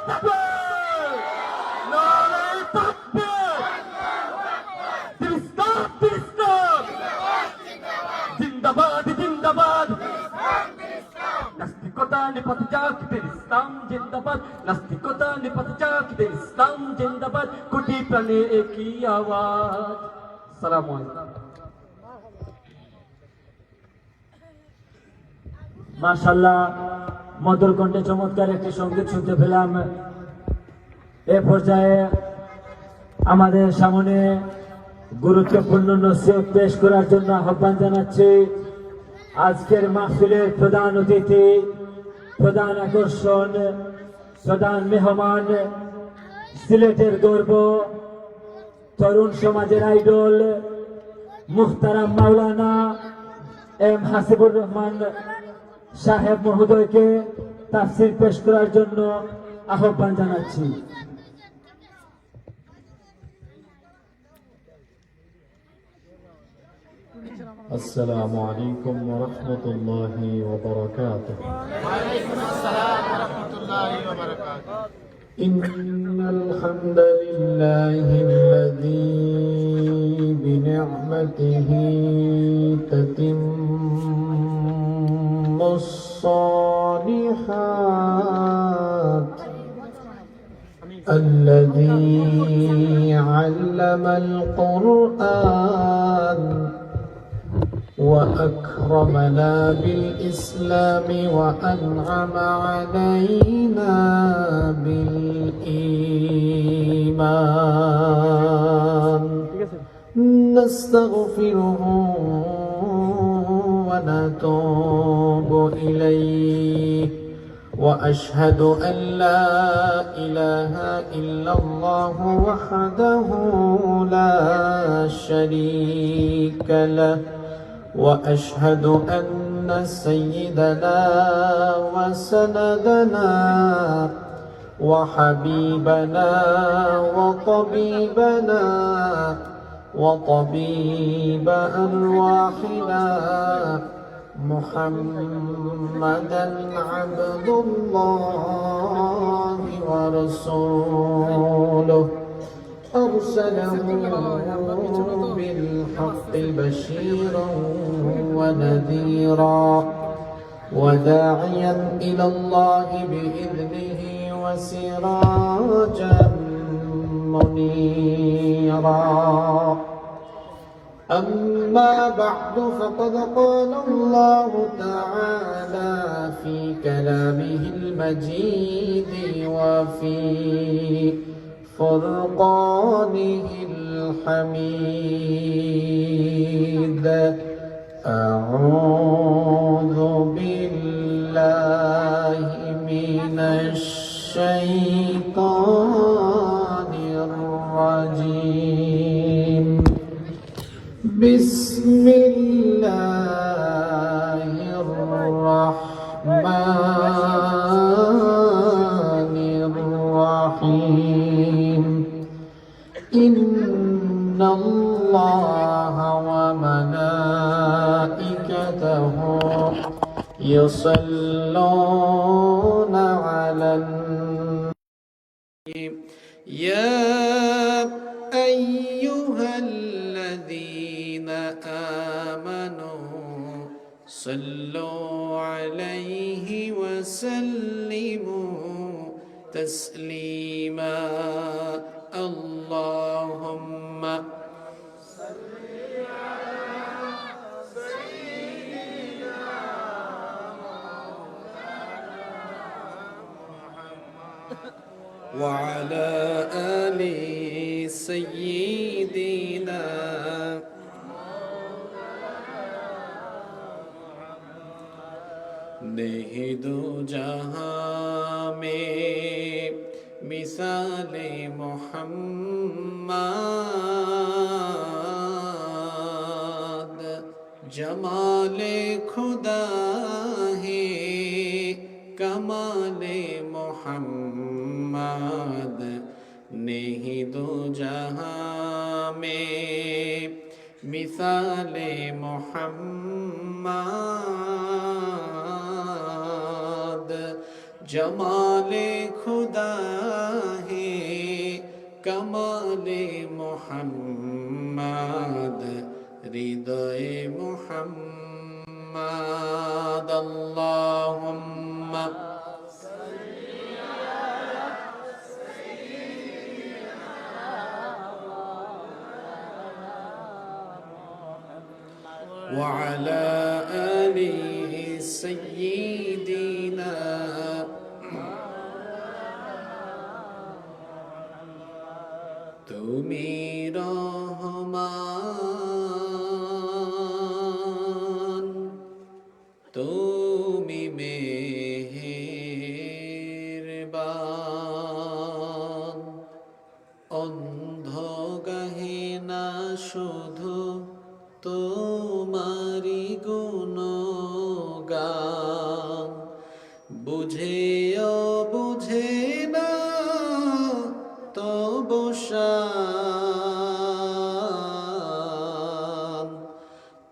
তাকবীর! নারে তাকবীর! ইসলাম, ইসলাম! জিন্দাবাদ, জিন্দাবাদ! নাস্তিকতা নিপাত যাক, ইসলাম জিন্দাবাদ! নাস্তিকতা নিপাত যাক, ইসলাম জিন্দাবাদ! কোটি প্রাণে একই আওয়াজ। আসসালামু আলাইকুম। মাশাআল্লাহ, মধুর কণ্ঠে চমৎকার একটি সঙ্গীত শুনতে পেলাম। এ পর্যায়ে আমাদের সামনে গুরুত্বপূর্ণ নসিহত পেশ করার জন্য আহ্বান জানাচ্ছি আজকের মাহফিলের প্রধান অতিথি, প্রধান আকর্ষণ, প্রধান মেহমান, সিলেটের গর্ব, তরুণ সমাজের আইডল মুহতারাম মাওলানা এম হাসিবুর রহমান সাহেব মহোদয়কে তাফসীর পেশ করার জন্য আহ্বান জানাচ্ছি। السلام عليكم ورحمة الله وبركاته. وعليكم السلام ورحمة الله وبركاته. إن الحمد لله الذي بنعمته تتم الصالحات، الذي علم القرآن وأكرمنا بالإسلام وأنعم علينا بالإيمان. نستغفره ونتوب إليه، وأشهد أن لا إله إلا الله وحده لا شريك له، وأشهد أن سيدنا وسندنا وحبيبنا وطبيبنا وطبيب أرواحنا محمدا عبد الله ورسوله، أرسله بالحق بشيرا ونذيرا وداعيا إلى الله بإذنه وسراجا منيرا. أما بعد، فقد قال الله تعالى في كلامه المجيد وفي فرقانه الحميد: أعوذ بالله من الشيطان الرجيم. بسم الله الرحمن الرحيم. إن الله وملائكته يصلون على النبي يا أيها الذين آمنوا صلوا عليه وسلموا تسليما. اللهم وعلى آل سيدنا नहीं दो जहां में मिसाले मोहम्मद, जमाले खुदा है कमाले मोहम्मद, नहीं दो जहां में मिसाले मोहम्मद, जमाले खुदा है कमाले मोहम्मद हृदय मोहम्मद अल्लाहुम्मा وعلى آله سيدنا তুমি রহমান তুমি মেহেরবান অন্ধ গাহে না শুধু তোমারি গুণগান বুঝেও বুঝে না তবু শান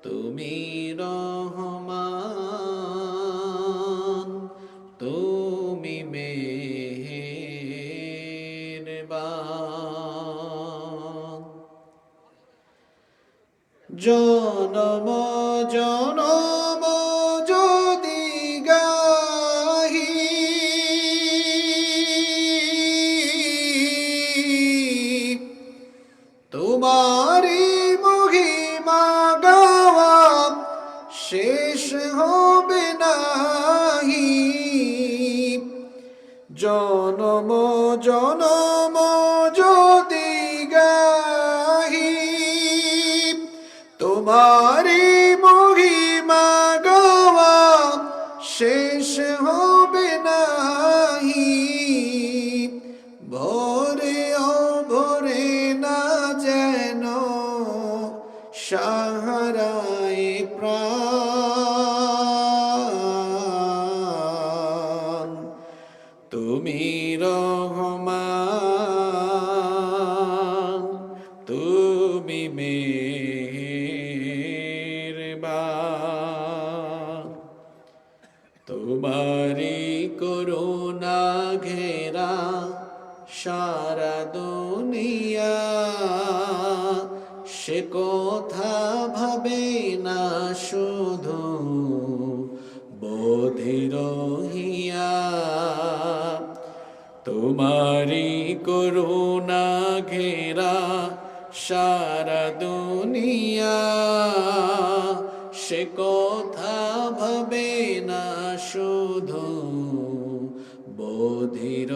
তুমি রহমান তুমি মেহেরবান জনম জনম যদি গাহি তোমারি মহিমা গাওয়া শেষ হবে নাহি জনম জনম যদি গাহি তোমারি মহিমা গাওয়া শেষ হবে নাহি ভরে অভরে না যেন সাহারায় প্রাণ তুমি রহমান তুমি মেহেরবান তোমারি করুণা ঘেরা সারা দুনিয়া সে কথা ভাবে না শুধু বধির হিয়া তোমারি করুণা ঘেরা সারা দুনিয়া সে কথা ভাবে না শুধু বধির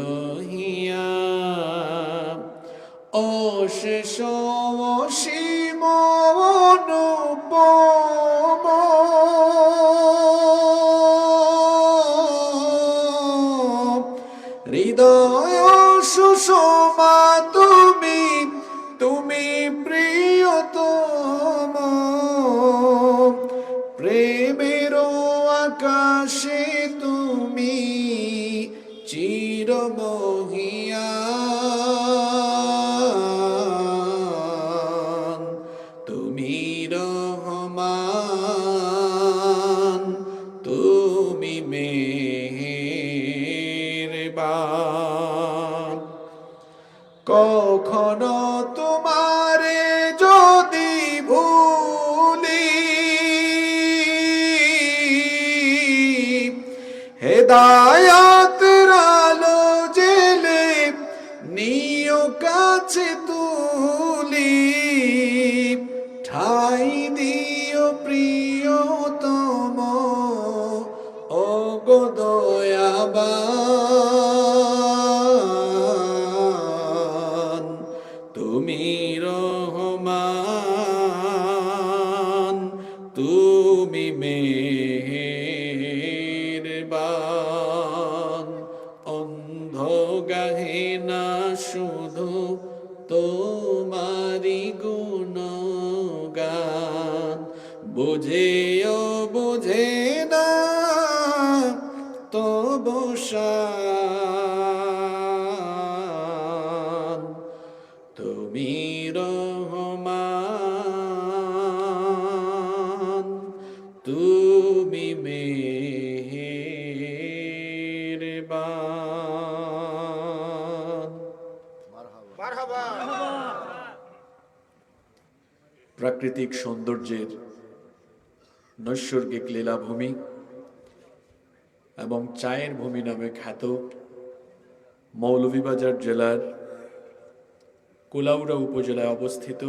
হিয়া অশেষ অসীম অনুপম হৃদয় সুষমা তুমি তুমি প্রিয়তম প্রেমের আকাশে তুমি চিরমহিয়ান তুমি রহমান তুমি মেহেরবান কখনো তোমারে যদি ভুলি হেদায়াতের আলো জেলে নিয় কাছে তুলি ঠাই দিও প্রিয়তম ও গো দয়াবান তুমি রহমান তুমি মেহেরবান অন্ধ গাহে না শুধু তোমারি গুণগান বুঝেও বুঝে না তবু শান তুমি রহমান তুমি মেহেরবান প্রাকৃতিক সৌন্দর্যের নৈসর্গিক লীলাভূমি এবং চায়ের ভূমি নামে খ্যাত মৌলভীবাজার জেলার কুলাউড়া উপজেলায় অবস্থিত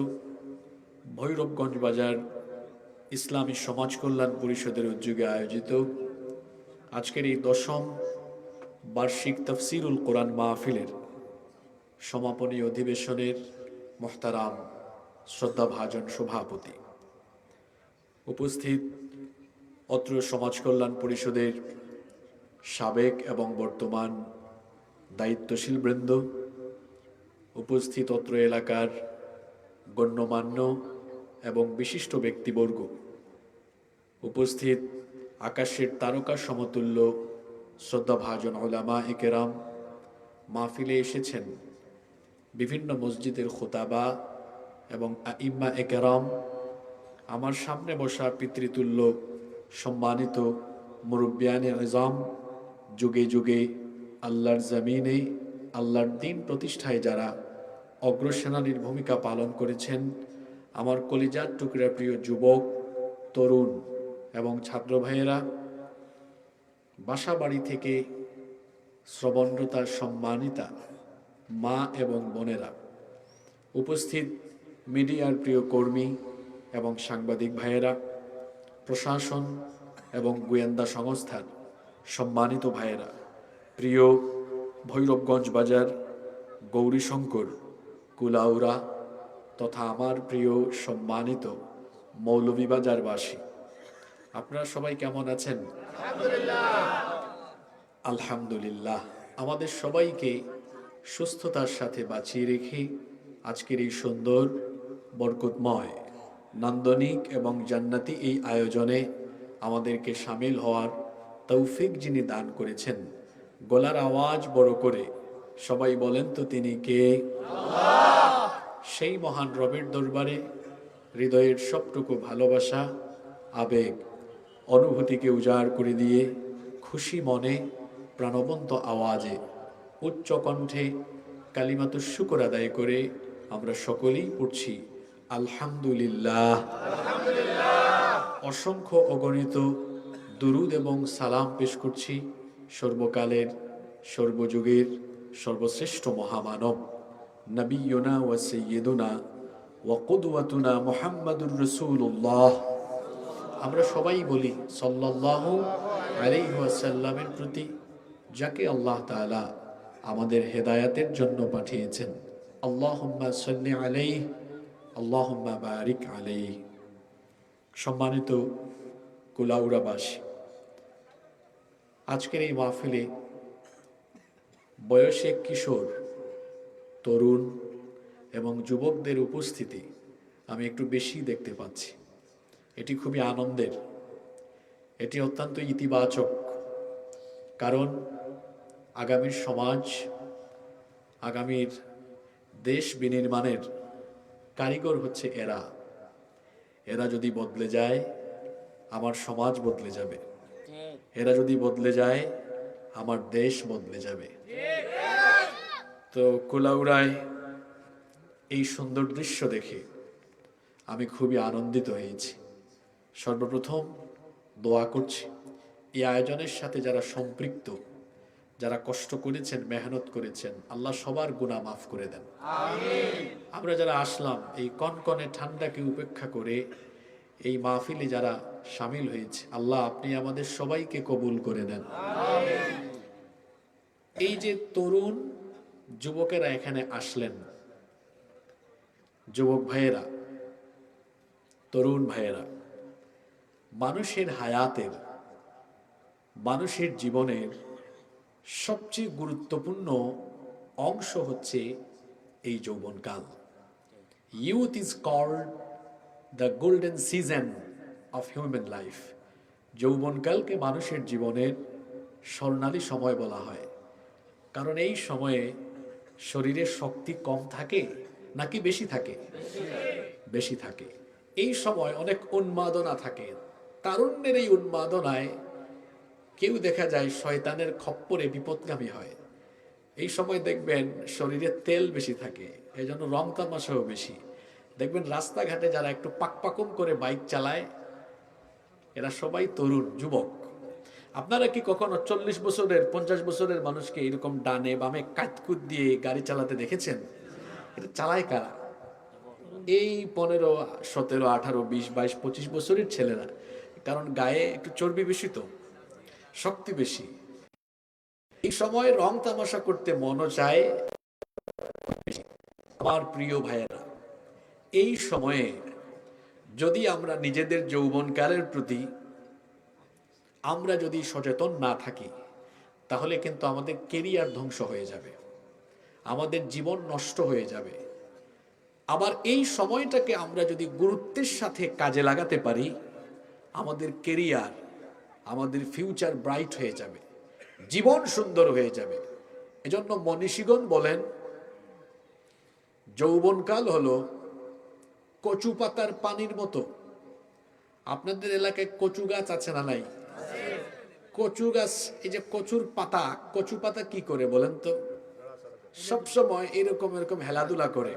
ভৈরবগঞ্জ বাজার ইসলামী সমাজ কল্যাণ পরিষদের উদ্যোগে আয়োজিত আজকের এই 10ম বার্ষিক তাফসিরুল কোরআন মাহফিলের সমাপনী অধিবেশনের মোহতারাম শ্রদ্ধাভাজন সভাপতি, উপস্থিত অত্র সমাজ কল্যাণ পরিষদের সাবেক এবং বর্তমান দায়িত্বশীল বৃন্দ, উপস্থিত অত্র এলাকার গণ্যমান্য এবং বিশিষ্ট ব্যক্তিবর্গ, উপস্থিত আকাশের তারকা সমতুল্য শ্রদ্ধাভাজন উলামা ইকেরাম, মাহফিলে এসেছেন বিভিন্ন মসজিদের খুতাবা এবং আইম্মা ইকেরাম, আমার সামনে বসা পিতৃতুল্য সম্মানিত মুরব্বিয়ানে ইজাম, যুগে যুগে আল্লাহর জমিনে আল্লাহর দ্বীন প্রতিষ্ঠায় যারা অগ্রসেনানীর ভূমিকা পালন করেছেন, আমার কলিজার টুকরা প্রিয় যুবক, তরুণ এবং ছাত্র ভাইয়েরা, বাসা বাড়ি থেকে শ্রবণরতার সম্মানিতা মা এবং বোনেরা, উপস্থিত মিডিয়ার প্রিয় কর্মী এবং সাংবাদিক ভাইয়েরা, প্রশাসন এবং গোয়েন্দা সংস্থার সম্মানিত ভাইয়েরা, প্রিয় ভৈরবগঞ্জ বাজার, গৌরীশঙ্কর, কুলাউড়া তথা আমার প্রিয় সম্মানিত মৌলভীবাজারবাসী, আপনারা সবাই কেমন আছেন? আলহামদুলিল্লাহ। আমাদের সবাইকে সুস্থতার সাথে বাঁচিয়ে রেখে আজকের এই সুন্দর, বরকতময়, নান্দনিক এবং জান্নাতি এই আয়োজনে আমাদেরকে সামিল হওয়ার তৌফিক যিনি দান করেছেন, গলার আওয়াজ বড় করে সবাই বলেন তো তিনি কে? সেই মহান রবের দরবারে হৃদয়ের সবটুকু ভালোবাসা, আবেগ, অনুভূতিকে উজাড় করে দিয়ে খুশি মনে প্রাণবন্ত আওয়াজে উচ্চ কণ্ঠে কালিমাতুশ শুকর আদায় করে আমরা সকলেই পড়ছি আলহামদুলিল্লাহ। অসংখ্য অগণিত দুরুদ এবং সালাম পেশ করছি সর্বকালের, সর্বযুগের সর্বশ্রেষ্ঠ মহামানব নবিয়ুনা ওয়া সাইয়্যিদুনা ওয়া কুদওয়াতুনা মুহাম্মাদুর রাসূলুল্লাহ। আমরা সবাই বলি সাল্লাল্লাহু আলাইহি ওয়াসাল্লামের প্রতি, যাকে আল্লাহ তাআলা আমাদের হেদায়াতের জন্য পাঠিয়েছেন। আল্লাহুম্মা সাল্লি আলাইহি, আল্লাহুম্মা বারিক আলাইহি। সম্মানিত কুলাউড়াবাসী, আজকের এই মাহফিলে বয়সে কিশোর, তরুণ এবং যুবকদের উপস্থিতি আমি একটু বেশি দেখতে পাচ্ছি। এটি খুবই আনন্দের, এটি অত্যন্ত ইতিবাচক, কারণ আগামীর সমাজ, আগামীর দেশ বিনির্মাণের কারিগর হচ্ছে এরা। এরা যদি বদলে যায়, আমার সমাজ বদলে যাবে। এরা যদি বদলে যায়, আমার দেশ বদলে যাবে। তো কুলাউড়ায় এই সুন্দর দৃশ্য দেখে আমি খুবই আনন্দিত হয়েছি। সর্বপ্রথম দোয়া করছি এই আয়োজনের সাথে যারা সম্পৃক্ত, যারা কষ্ট করেছেন, মেহনত করেছেন, আল্লাহ সবার গুনাহ মাফ করে দেন। আমরা যারা আসলাম এই কনকনে ঠান্ডাকে উপেক্ষা করে এই মাহফিলে যারা সামিল হয়েছে, আল্লাহ আপনি আমাদের সবাইকে কবুল করে নেন। এই যে তরুণ যুবকেরা এখানে আসলেন, যুবক ভাইয়েরা, তরুণ ভাইয়েরা, মানুষের হায়াতের, মানুষের জীবনের সবচেয়ে গুরুত্বপূর্ণ অংশ হচ্ছে এই যৌবনকাল। Youth is called the golden season of human life. যৌবনকালকে মানুষের জীবনের স্বর্ণালী সময় বলা হয়, কারণ এই সময়ে শরীরের শক্তি কম থাকে নাকি বেশি থাকে? বেশি থাকে। এই সময় অনেক উন্মাদনা থাকে। তারুণ্যের এই উন্মাদনায় কেউ দেখা যায় শয়তানের খপ্পরে বিপদগামী হয়। এই সময় দেখবেন শরীরে তেল বেশি থাকে, এই জন্য রং তামাশাও বেশি। দেখবেন রাস্তাঘাটে যারা একটু পাকপাকুম করে বাইক চালায় এরা সবাই তরুণ যুবক। আপনারা কি কখনো 40 বছরের 50 বছরের মানুষকে এরকম ডানে বামে কাটকুট দিয়ে গাড়ি চালাতে দেখেছেন? এটা চালায় কারা? এই 15, 17, 18, 20, 22, 25 বছরের ছেলেরা। কারণ গায়ে একটু চর্বি বেশি, তো শক্তি বেশি। এই সময় রং তামাশা করতে মনও চায়। আমার প্রিয় ভাইয়েরা, এই সময়ে যদি আমরা নিজেদের যৌবনকালের প্রতি আমরা যদি সচেতন না থাকি, তাহলে কিন্তু আমাদের কেরিয়ার ধ্বংস হয়ে যাবে, আমাদের জীবন নষ্ট হয়ে যাবে। আবার এই সময়টাকে আমরা যদি গুরুত্বের সাথে কাজে লাগাতে পারি, আমাদের কেরিয়ার, আমাদের ফিউচার ব্রাইট হয়ে যাবে, জীবন সুন্দর হয়ে যাবে। এজন্য মনীষীগণ বলেন, যৌবনকাল হলো কচু পাতার পানির মতো। আপনাদের এলাকায় কচু গাছ আছে না নাই? কচু গাছ, এই যে কচুর পাতা, কচু পাতা কি করে বলেন তো? সবসময় এরকম এরকম হেলাধুলা করে।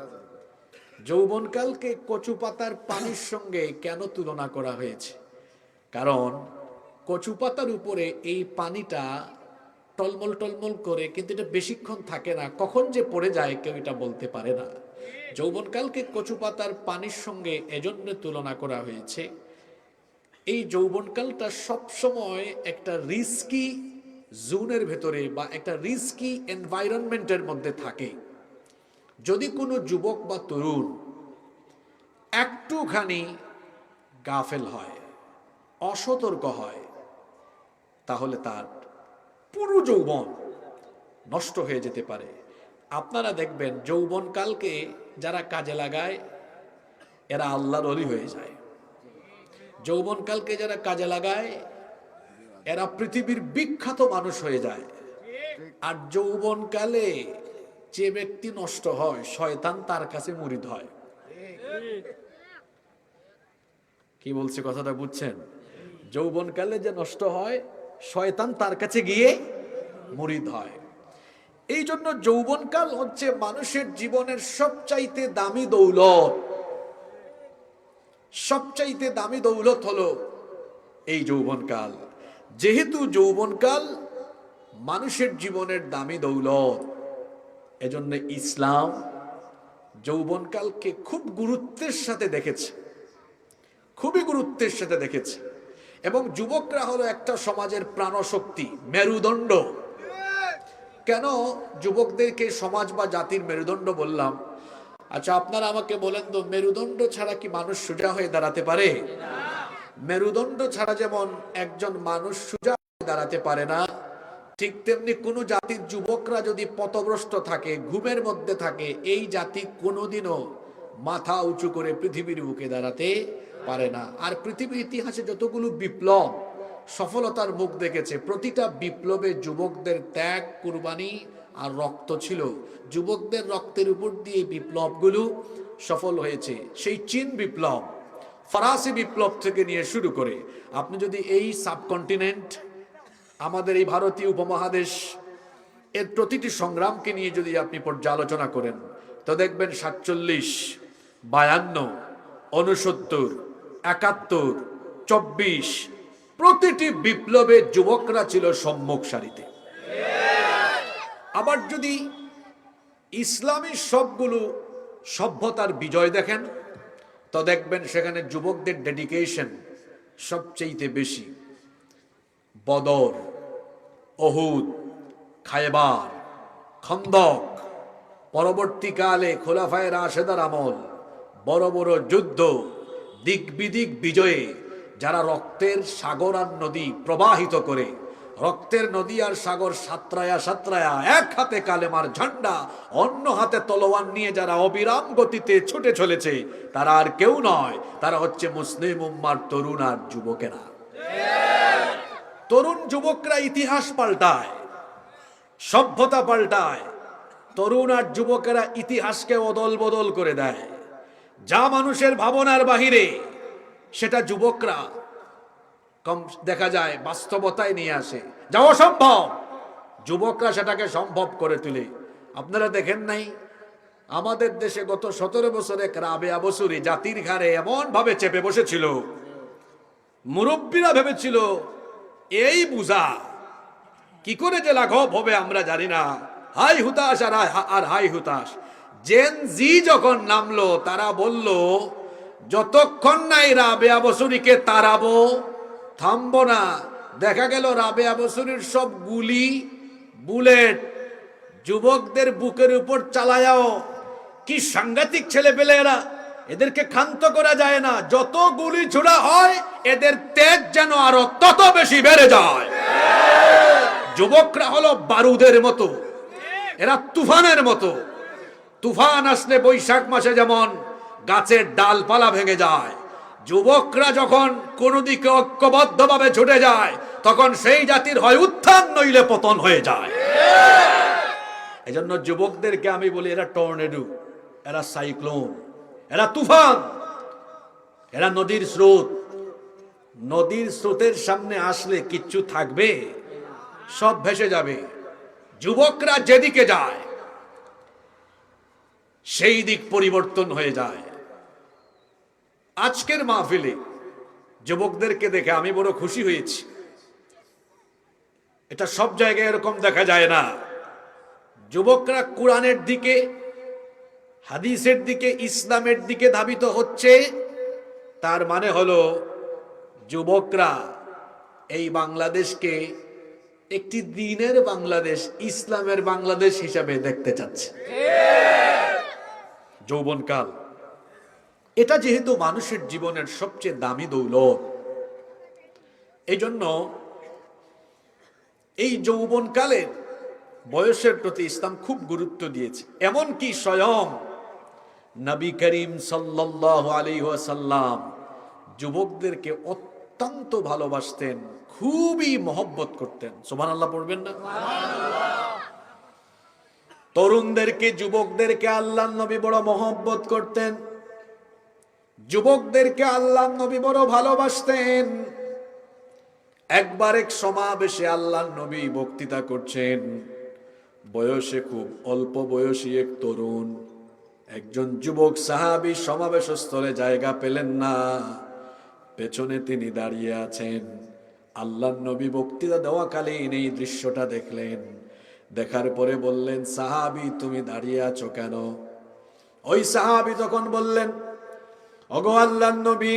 যৌবনকালকে কচু পাতার পানির সঙ্গে কেন তুলনা করা হয়েছে? কারণ কচু পাতার উপরে এই পানিটা টলমল টলমল করে, কিন্তু এটা বেশিক্ষণ থাকে না, কখন যে পড়ে যায় কেউ এটা বলতে পারে না। যৌবনকালকে কচু পাতার পানির সঙ্গে এজন্য তুলনা করা হয়েছে, এই যৌবনকালটা সবসময় একটা রিস্কি জোনের ভেতরে বা একটা রিস্কি এনভায়রনমেন্টের মধ্যে থাকে। যদি কোনো যুবক বা তরুণ একটুখানি গাফেল হয়, অসতর্ক হয়, তাহলে তার পুরো যৌবন নষ্ট হয়ে যেতে পারে। আপনারা দেখবেন যৌবনকালকে যারা কাজে লাগায় এরা আল্লাহর ওলি হয়ে যায়। যৌবনকালকে যারা কাজে লাগায় এরা পৃথিবীর বিখ্যাত মানুষ হয়ে যায়। আর যৌবনকালে যে ব্যক্তি নষ্ট হয়, শয়তান তার কাছে মুরিদ হয়। কি বলছে কথাটা বুঝছেন? যৌবনকালে যে নষ্ট হয়, শয়তান তার কাছে গিয়ে মুরিদ হয়। এই জন্য যৌবনকাল হচ্ছে মানুষের জীবনের সবচাইতে দামি দৌলত। সবচাইতে দামি দৌলত হলো এই যৌবনকাল। যেহেতু যৌবনকাল মানুষের জীবনের দামি দৌলত, এজন্য ইসলাম যৌবনকালকে খুব গুরুত্বের সাথে দেখেছে, খুবই গুরুত্বের সাথে দেখেছে। এবং যুবকরা হলো একটা সমাজের প্রাণশক্তি, মেরুদণ্ড। কেন যুবকদেরকে সমাজ বা জাতির মেরুদণ্ড বললাম? আচ্ছা, আপনারা আমাকে বলেন তো, মেরুদণ্ড ছাড়া কি মানুষ সোজা হয়ে দাঁড়াতে পারে? মেরুদণ্ড ছাড়া যেমন একজন মানুষ সোজা হয়ে দাঁড়াতে পারে না, ঠিক তেমনি কোনো জাতির যুবকরা যদি পথভ্রষ্ট থাকে, ঘুমের মধ্যে থাকে, এই জাতি কোনোদিনও মাথা উঁচু করে পৃথিবীর বুকে দাঁড়াতে পারে না। আর পৃথিবীর ইতিহাসে যতগুলো বিপ্লব সফলতার মুখ দেখেছে, প্রতিটা বিপ্লবে যুবকদের ত্যাগ, কুরবানি আর রক্ত ছিল। যুবকদের রক্তের উপর দিয়ে বিপ্লবগুলো সফল হয়েছে। সেই চীন বিপ্লব, ফরাসি বিপ্লব থেকে নিয়ে শুরু করে, আপনি যদি এই সাবকন্টিনেন্ট, আমাদের এই ভারতীয় উপমহাদেশ, এর প্রতিটি সংগ্রামকে নিয়ে যদি আপনি পর্যালোচনা করেন, তো দেখবেন 47, 52, 69, 71, 24 প্রতিটি বিপ্লবে যুবকরা ছিল সম্মুখ সারিতে। আবার যদি ইসলামী সবগুলো সভ্যতার বিজয় দেখেন, তো দেখবেন সেখানে যুবকদের ডেডিকেশন সবচেয়ে বেশি। বদর, ওহুদ, খায়বার, খন্দক, পরবর্তীকালে খোলাফায়ে রাশেদার আমল, বড় বড় যুদ্ধ, দিক বিদিক বিজয়ে যারা রক্তের সাগর আর নদী প্রবাহিত করে, রক্তের নদী আর সাগর সাঁতরায়া সাঁতরায়া এক হাতে কালেমার ঝান্ডা, অন্য হাতে তলোয়ার নিয়ে যারা অবিরাম গতিতে ছুটে চলেছে, তারা আর কেউ নয়, তারা হচ্ছে মুসলিম উম্মার তরুণ আর যুবকেরা। তরুণ যুবকরা ইতিহাস পাল্টায়, সভ্যতা পাল্টায়। তরুণ আর যুবকেরা ইতিহাসকে অদল বদল করে দেয়। যা মানুষের ভাবনার বাহিরে, সেটা যুবকরা কম দেখা যায় বাস্তবতায় নিয়ে আসে, যা অসম্ভব যুবকরা সেটাকে সম্ভব করে তুলে। আপনারা দেখেন নাই আমাদের দেশে গত 17 বছরে রাবেয়া বসুরি জাতির ঘাড়ে এমন ভাবে চেপে বসেছিল, মুরব্বীরা ভেবেছিল এই বুঝা কি করে যে লাঘব হবে আমরা জানি না। হাই হুতাশ আর হাই হুতাশ। জেন জি যখন নামলো তারা বলল যতক্ষণ নাই রাবেয়া বসুরিকে তাড়াবো থামবো না। দেখা গেল রাবেয়া বসুরির সব গুলি বুলেট যুবকদের বুকের উপর চালায়াও। কি সাংঘাতিক ছেলে পেলে এরা, এদেরকে ক্ষান্ত করা যায় না। যত গুলি ছোড়া হয় এদের তেজ যেন আরো তত বেশি বেড়ে যায়। যুবকরা হলো বারুদের মতো, এরা তুফানের মতো। তুফান আসলে বৈশাখ মাসে যেমন গাছের ডালপালা ভেঙে যায়, যুবকরা যখন কোন দিকে ঐক্যবদ্ধভাবে ছুটে যায় তখন সেই জাতির হয় উত্থান নইলে পতন হয়ে যায়। এজন্য যুবকদেরকে আমি বলি এরা টর্নেডো, এরা সাইক্লোন, এরা তুফান, এরা নদীর স্রোত। নদীর স্রোতের সামনে আসলে কিচ্ছু থাকবে, সব ভেসে যাবে। যুবকরা যেদিকে যায় সেই দিক পরিবর্তন হয়ে যায়। আজকের মাহফিলে যুবকদেরকে দেখে আমি বড় খুশি হয়েছি। এটা সব জায়গায় এরকম দেখা যায় না। যুবকরা কোরআনের দিকে, হাদিসের দিকে, ইসলামের দিকে ধাবিত হচ্ছে। তার মানে হলো যুবকরা এই বাংলাদেশকে একটি দ্বীনের বাংলাদেশ, ইসলামের বাংলাদেশ হিসাবে দেখতে চাচ্ছে। যৌবনকাল এটা যেহেতু মানুষের জীবনের সবচেয়ে দামি দৌলত, এই জন্য এই যৌবনকালের বয়সের প্রতি ইসলাম খুব গুরুত্ব দিয়েছে। এমনকি স্বয়ং নবী করিম সাল্লাল্লাহু আলাইহি ওয়াসাল্লাম যুবকদেরকে অত্যন্ত ভালোবাসতেন, খুবই মহব্বত করতেন। সুবহানাল্লাহ পড়বেন না? তরুণদেরকে, যুবকদেরকে আল্লাহর নবী বড় মহব্বত করতেন, যুবকদেরকে আল্লাহর নবী বড় ভালোবাসতেন। একবার এক সমাবেশে আল্লাহর নবী বক্তৃতা করছেন, বয়সে খুব অল্প বয়সী এক তরুণ, একজন যুবক সাহাবী সমাবেশ স্থলে জায়গা পেলেন না, পেছনে তিনি দাঁড়িয়ে আছেন। আল্লাহর নবী বক্তৃতা দেওয়াকালীন এই দৃশ্যটা দেখলেন, দেখার পরে বললেন, সাহাবী তুমি দাঁড়িয়ে আছো কেন? ওই সাহাবী তখন বললেন, ওগো আল্লাহর নবী,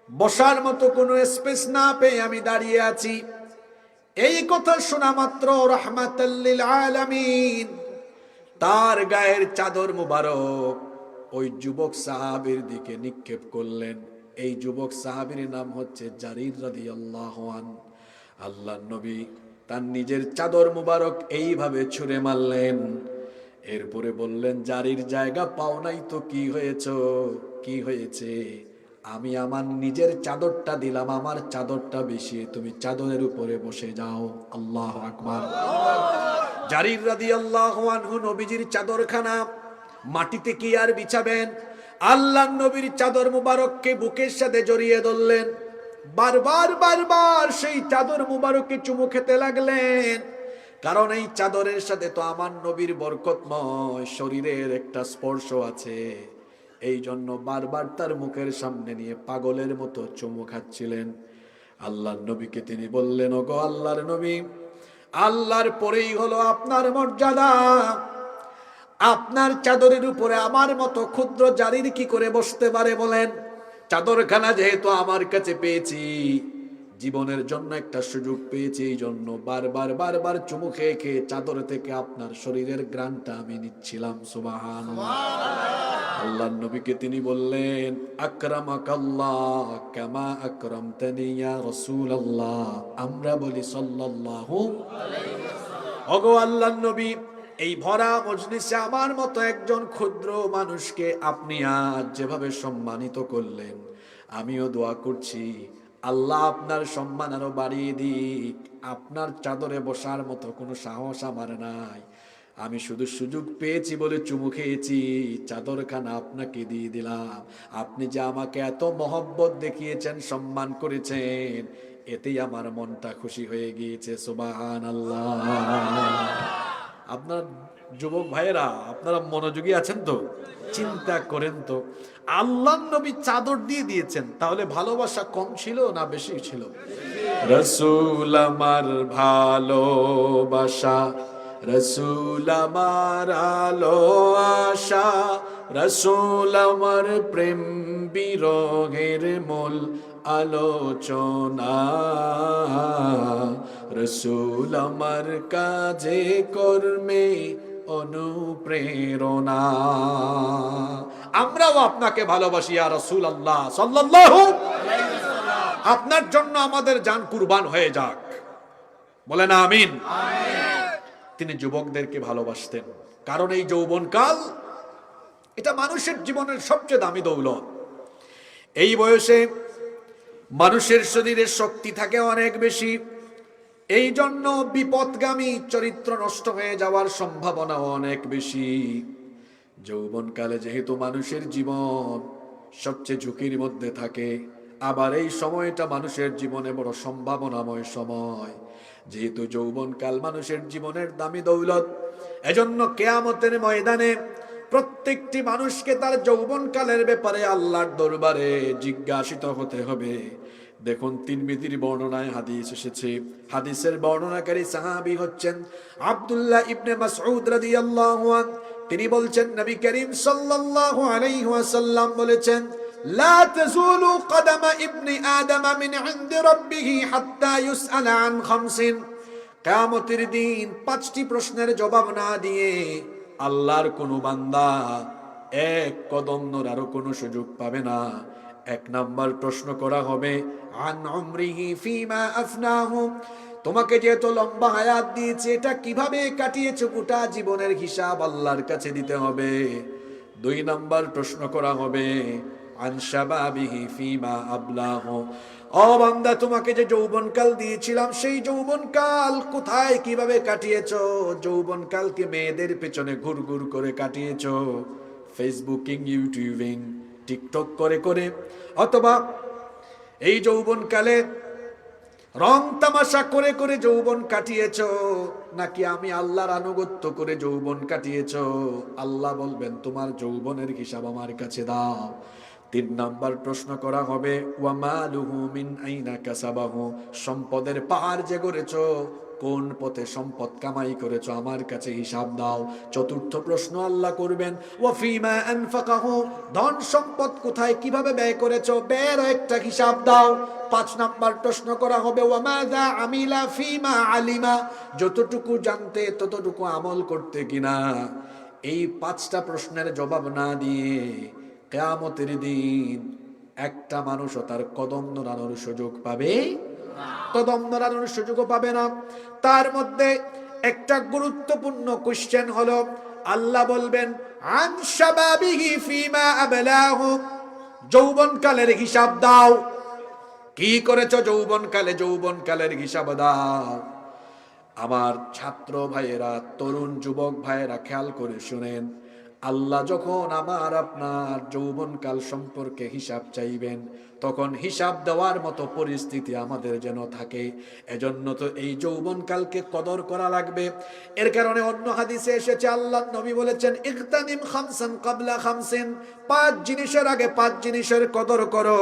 বসার মতো কোনো স্পেস না পেয়ে আমি দাঁড়িয়ে আছি। এই কথা শোনা মাত্র রাহমাতাল লিল আলামিন তার গায়ের চাদর মুবারক ওই যুবক সাহাবীর দিকে নিক্ষেপ করলেন। এই যুবক সাহাবীর নাম হচ্ছে জারির রাদিয়াল্লাহু আনহু। আল্লাহর নবী তার নিজের চাদর মুবারক এইভাবে ছুঁড়ে মারলেন। এরপরে বললেন, জারির জায়গা পাও নাই তো কি হয়েছে? কি হয়েছে? আমি আমার নিজের চাদরটা দিলাম, আমার চাদরটা বিছিয়ে তুমি চাদরের উপরে বসে যাও। আল্লাহু আকবার। জারির রাদিয়াল্লাহু আনহু নবীজির চাদরখানা মাটিতে কি আর বিছাবেন, আল্লাহর নবীর চাদর মুবারককে বুকের সাথে জড়িয়ে ধরলেন, বারবার বারবার সেই চাদর মুবারককে চুমু খেতে লাগলেন। কারণ এই চাদরের সাথে তো আমার নবীর বরকতময় শরীরের একটা স্পর্শ আছে। এই জন্য বারবার তার মুখের সামনে নিয়ে পাগলের মতো চুমু খাচ্ছিলেন। আল্লাহর নবীকে তিনি বললেন, ওগো আল্লাহর নবী, আল্লাহর পরেই হলো আপনার মর্যাদা, আপনার চাদরের উপরে আমার মতো ক্ষুদ্র জারির কি করে বসতে পারে বলেন? চাদরখানা যেহেতু আমার কাছে পেয়েছি, জীবনের জন্য একটা সুযোগ পেয়েছি, এই জন্য বারবার বারবার চুমু খেয়ে খেয়ে চাদর থেকে আপনার শরীরের ঘ্রাণটা আমি নিচ্ছিলাম। সুবহানাল্লাহ। আল্লাহর নবীকে তিনি বললেন, আকরামাকাল্লাহ কামা আকরামতানি ইয়া রাসূলুল্লাহ। আমরা বলি সাল্লাল্লাহু আলাইহি ওয়াসাল্লাম। ওগো আল্লাহর নবী, এই ভরা মজলিসে আমার মতো একজন ক্ষুদ্র মানুষকে আপনি আজ যেভাবে সম্মানিত করলেন, আমিও দোয়া করছি আল্লাহ আপনার সম্মান আরো বাড়িয়ে দিক। আপনার চাদরে বসার মতো কোনো সাহস আমার নাই, আমি শুধু সুযোগ পেয়েছি বলে চুমু খেয়েছি, চাদরখানা আপনাকে দিয়ে দিলাম। আপনি যে আমাকে এত মহব্বত দেখিয়েছেন, সম্মান করেছেন, এতেই আমার মনটা খুশি হয়ে গিয়েছে। সুবহানাল্লাহ। আপনার যুবক ভাইয়েরা, আপনারা মনোযোগী আছেন তো? চিন্তা করেন তো, আল্লাহ নবী চাদর দিয়ে দিয়েছেন, তাহলে ভালোবাসা কম ছিল না বেশি ছিল? রসুল আমার ভালোবাসা, রসুল আমার আলো আশা, রসুল আমার প্রেম বিরহের মূল আলোচনা, রসুল আমার কাজে কর্মে অনুপ্রেরণা। আমরাও আপনাকে ভালোবাসি ইয়া রাসূলুল্লাহ সাল্লাল্লাহু। আপনার জন্য আমাদের জান কুরবান হয়ে যাক, বলেন আমিন। তিনি যুবকদেরকে ভালোবাসতেন, কারণ এই যৌবনকাল এটা মানুষের জীবনের সবচেয়ে দামি দৌলত। এই বয়সে মানুষের শরীরে শক্তি থাকে অনেক বেশি, এই জন্য বিপদগামী চরিত্র নষ্ট হয়ে যাওয়ার সম্ভাবনা অনেক বেশি। যৌবনকালে যেহেতু মানুষের জীবন সবচেয়ে ঝুঁকির মধ্যে থাকে, আবার এই সময়টা মানুষের জীবনে বড় সম্ভাবনাময় সময়। যেহেতু যৌবনকাল মানুষের জীবনের দামি দৌলত, এজন্য কিয়ামতের ময়দানে প্রত্যেকটি মানুষকে তার যৌবনকালের ব্যাপারে আল্লাহর দরবারে জিজ্ঞাসিত হতে হবে। দেখুন, তিরমিজির বর্ণনায় হাদিস এসেছে, হাদিসের বর্ণনাকারী সাহাবী হচ্ছেন আব্দুল্লাহ ইবনে মাসউদ রাদিয়াল্লাহু আনহু। তিনি বলছেন, নবী করিম সাল্লাল্লাহু আলাইহি ওয়াসাল্লাম বলেছেন, লা তাজুলু কদমা ইবনি আদম মিন ইনদি রাব্বিহি হাত্তা ইউসআলা আন খামসিন। কিয়ামতের দিন 5টি প্রশ্নের জবাব না দিয়ে আল্লাহর কোনো বান্দা এক কদম নড়ারও কোনো সুযোগ পাবে না। 1 নাম্বার প্রশ্ন করা হবে, আন উমরিহি ফিমা আফনাহু, তোমাকে যে এত লম্বা হায়াত দিয়েছে এটা কিভাবে কাটিয়েছো, গোটা জীবনের হিসাব আল্লাহর কাছে দিতে হবে। 2 নাম্বার প্রশ্ন করা হবে, আন শাবাবিহি ফিমা আবলাহু, ও বান্দা তোমাকে যে যৌবনকাল দিয়েছিলাম সেই যৌবনকাল কোথায় কিভাবে কাটিয়েছো? যৌবনকালকে মেয়েদের পেছনে ঘুরঘুর করে কাটিয়েছো, ফেসবুকিং, ইউটিউবিং, টিকটক করে করে, অথবা এই যৌবনকালে রং তামাশা করে করে যৌবন কাটিয়েছো, নাকি আমি আল্লাহর আনুগত্য করে যৌবন কাটিয়েছো? আল্লাহ বলবেন, তোমার যৌবনের হিসাব আমার কাছে দাও। 3 নাম্বার প্রশ্ন করা হবে, ওয়া মালুহু মিন আইনা কাসাবাহু, সম্পদের পাহাড় যে গড়েছো কোন পথে সম্পদ কামাই করেছো আমার কাছে হিসাব দাও। 4র্থ প্রশ্ন আল্লাহ করবেন, ওয়া ফিমা আনফাকাহু, ধন সম্পদ কোথায় কিভাবে ব্যয় করেছো ব্যয়ের একটা হিসাব দাও। 5 নাম্বার প্রশ্ন করা হবে, ওয়া মাযা আমিলা ফিমা আলিমা, যতটুকু জানতে ততটুকু আমল করতে কিনা। এই 5টা প্রশ্নের জবাব না দিয়ে কিয়ামতের দিন একটা মানুষও তার কদম নড়ানোর সুযোগ পাবে, কদম নড়ানোর সুযোগও পাবে না। তার মধ্যে একটা গুরুত্বপূর্ণ কোশ্চেন হলো, আল্লাহ বলবেন, আন শাবাবিহি ফিমা আবলাহু, যৌবনকালের হিসাব দাও, কি করেছো যৌবনকালে, যৌবনকালের হিসাব দাও। আমার ছাত্র ভাইয়েরা, তরুণ যুবক ভাইয়েরা, খেয়াল করে শুনেন, আল্লাহ যখন আমার আপনার যৌবনকাল সম্পর্কে হিসাব চাইবেন, তখন হিসাব দেওয়ার মতো পরিস্থিতি আমাদের যেন থাকে। এজন্য তো এই যৌবনকালকে কদর করা লাগবে। এর কারণে অন্য হাদিসে এসেছে, আল্লাহ নবী বলেছেন, ইগতানিম খামসান ক্বাবলা খামসিন, 5 জিনিসের আগে 5 জিনিসের কদর করো।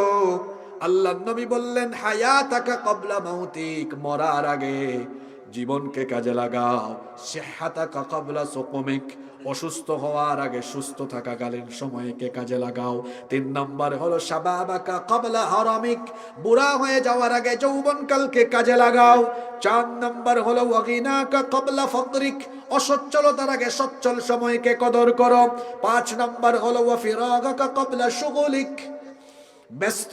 আল্লাহ নবী বললেন, হায়াতাকা ক্বাবলা মাউতিক, মরার আগে জীবনকে কাজে লাগাও। সিহহাতাকা ক্বাবলা সুকুমিক, অসুস্থ হওয়ার আগে সুস্থ থাকাকালীন সময়কে কাজে লাগাও। 3 নাম্বার হলো শাবাবাকা ক্বাবলা হারামিক, বুড়া হয়ে যাওয়ার আগে যৌবনকালকে কাজে লাগাও। 4 নাম্বার হলো ওয়াগিনাকা ক্বাবলা ফাকরিক, অসচ্ছলতার আগে সচ্ছল সময়কে কদর করো। 5 নাম্বার হলো ওয়া ফিরাগাকা ক্বাবলা শুগুলিক, ব্যস্ত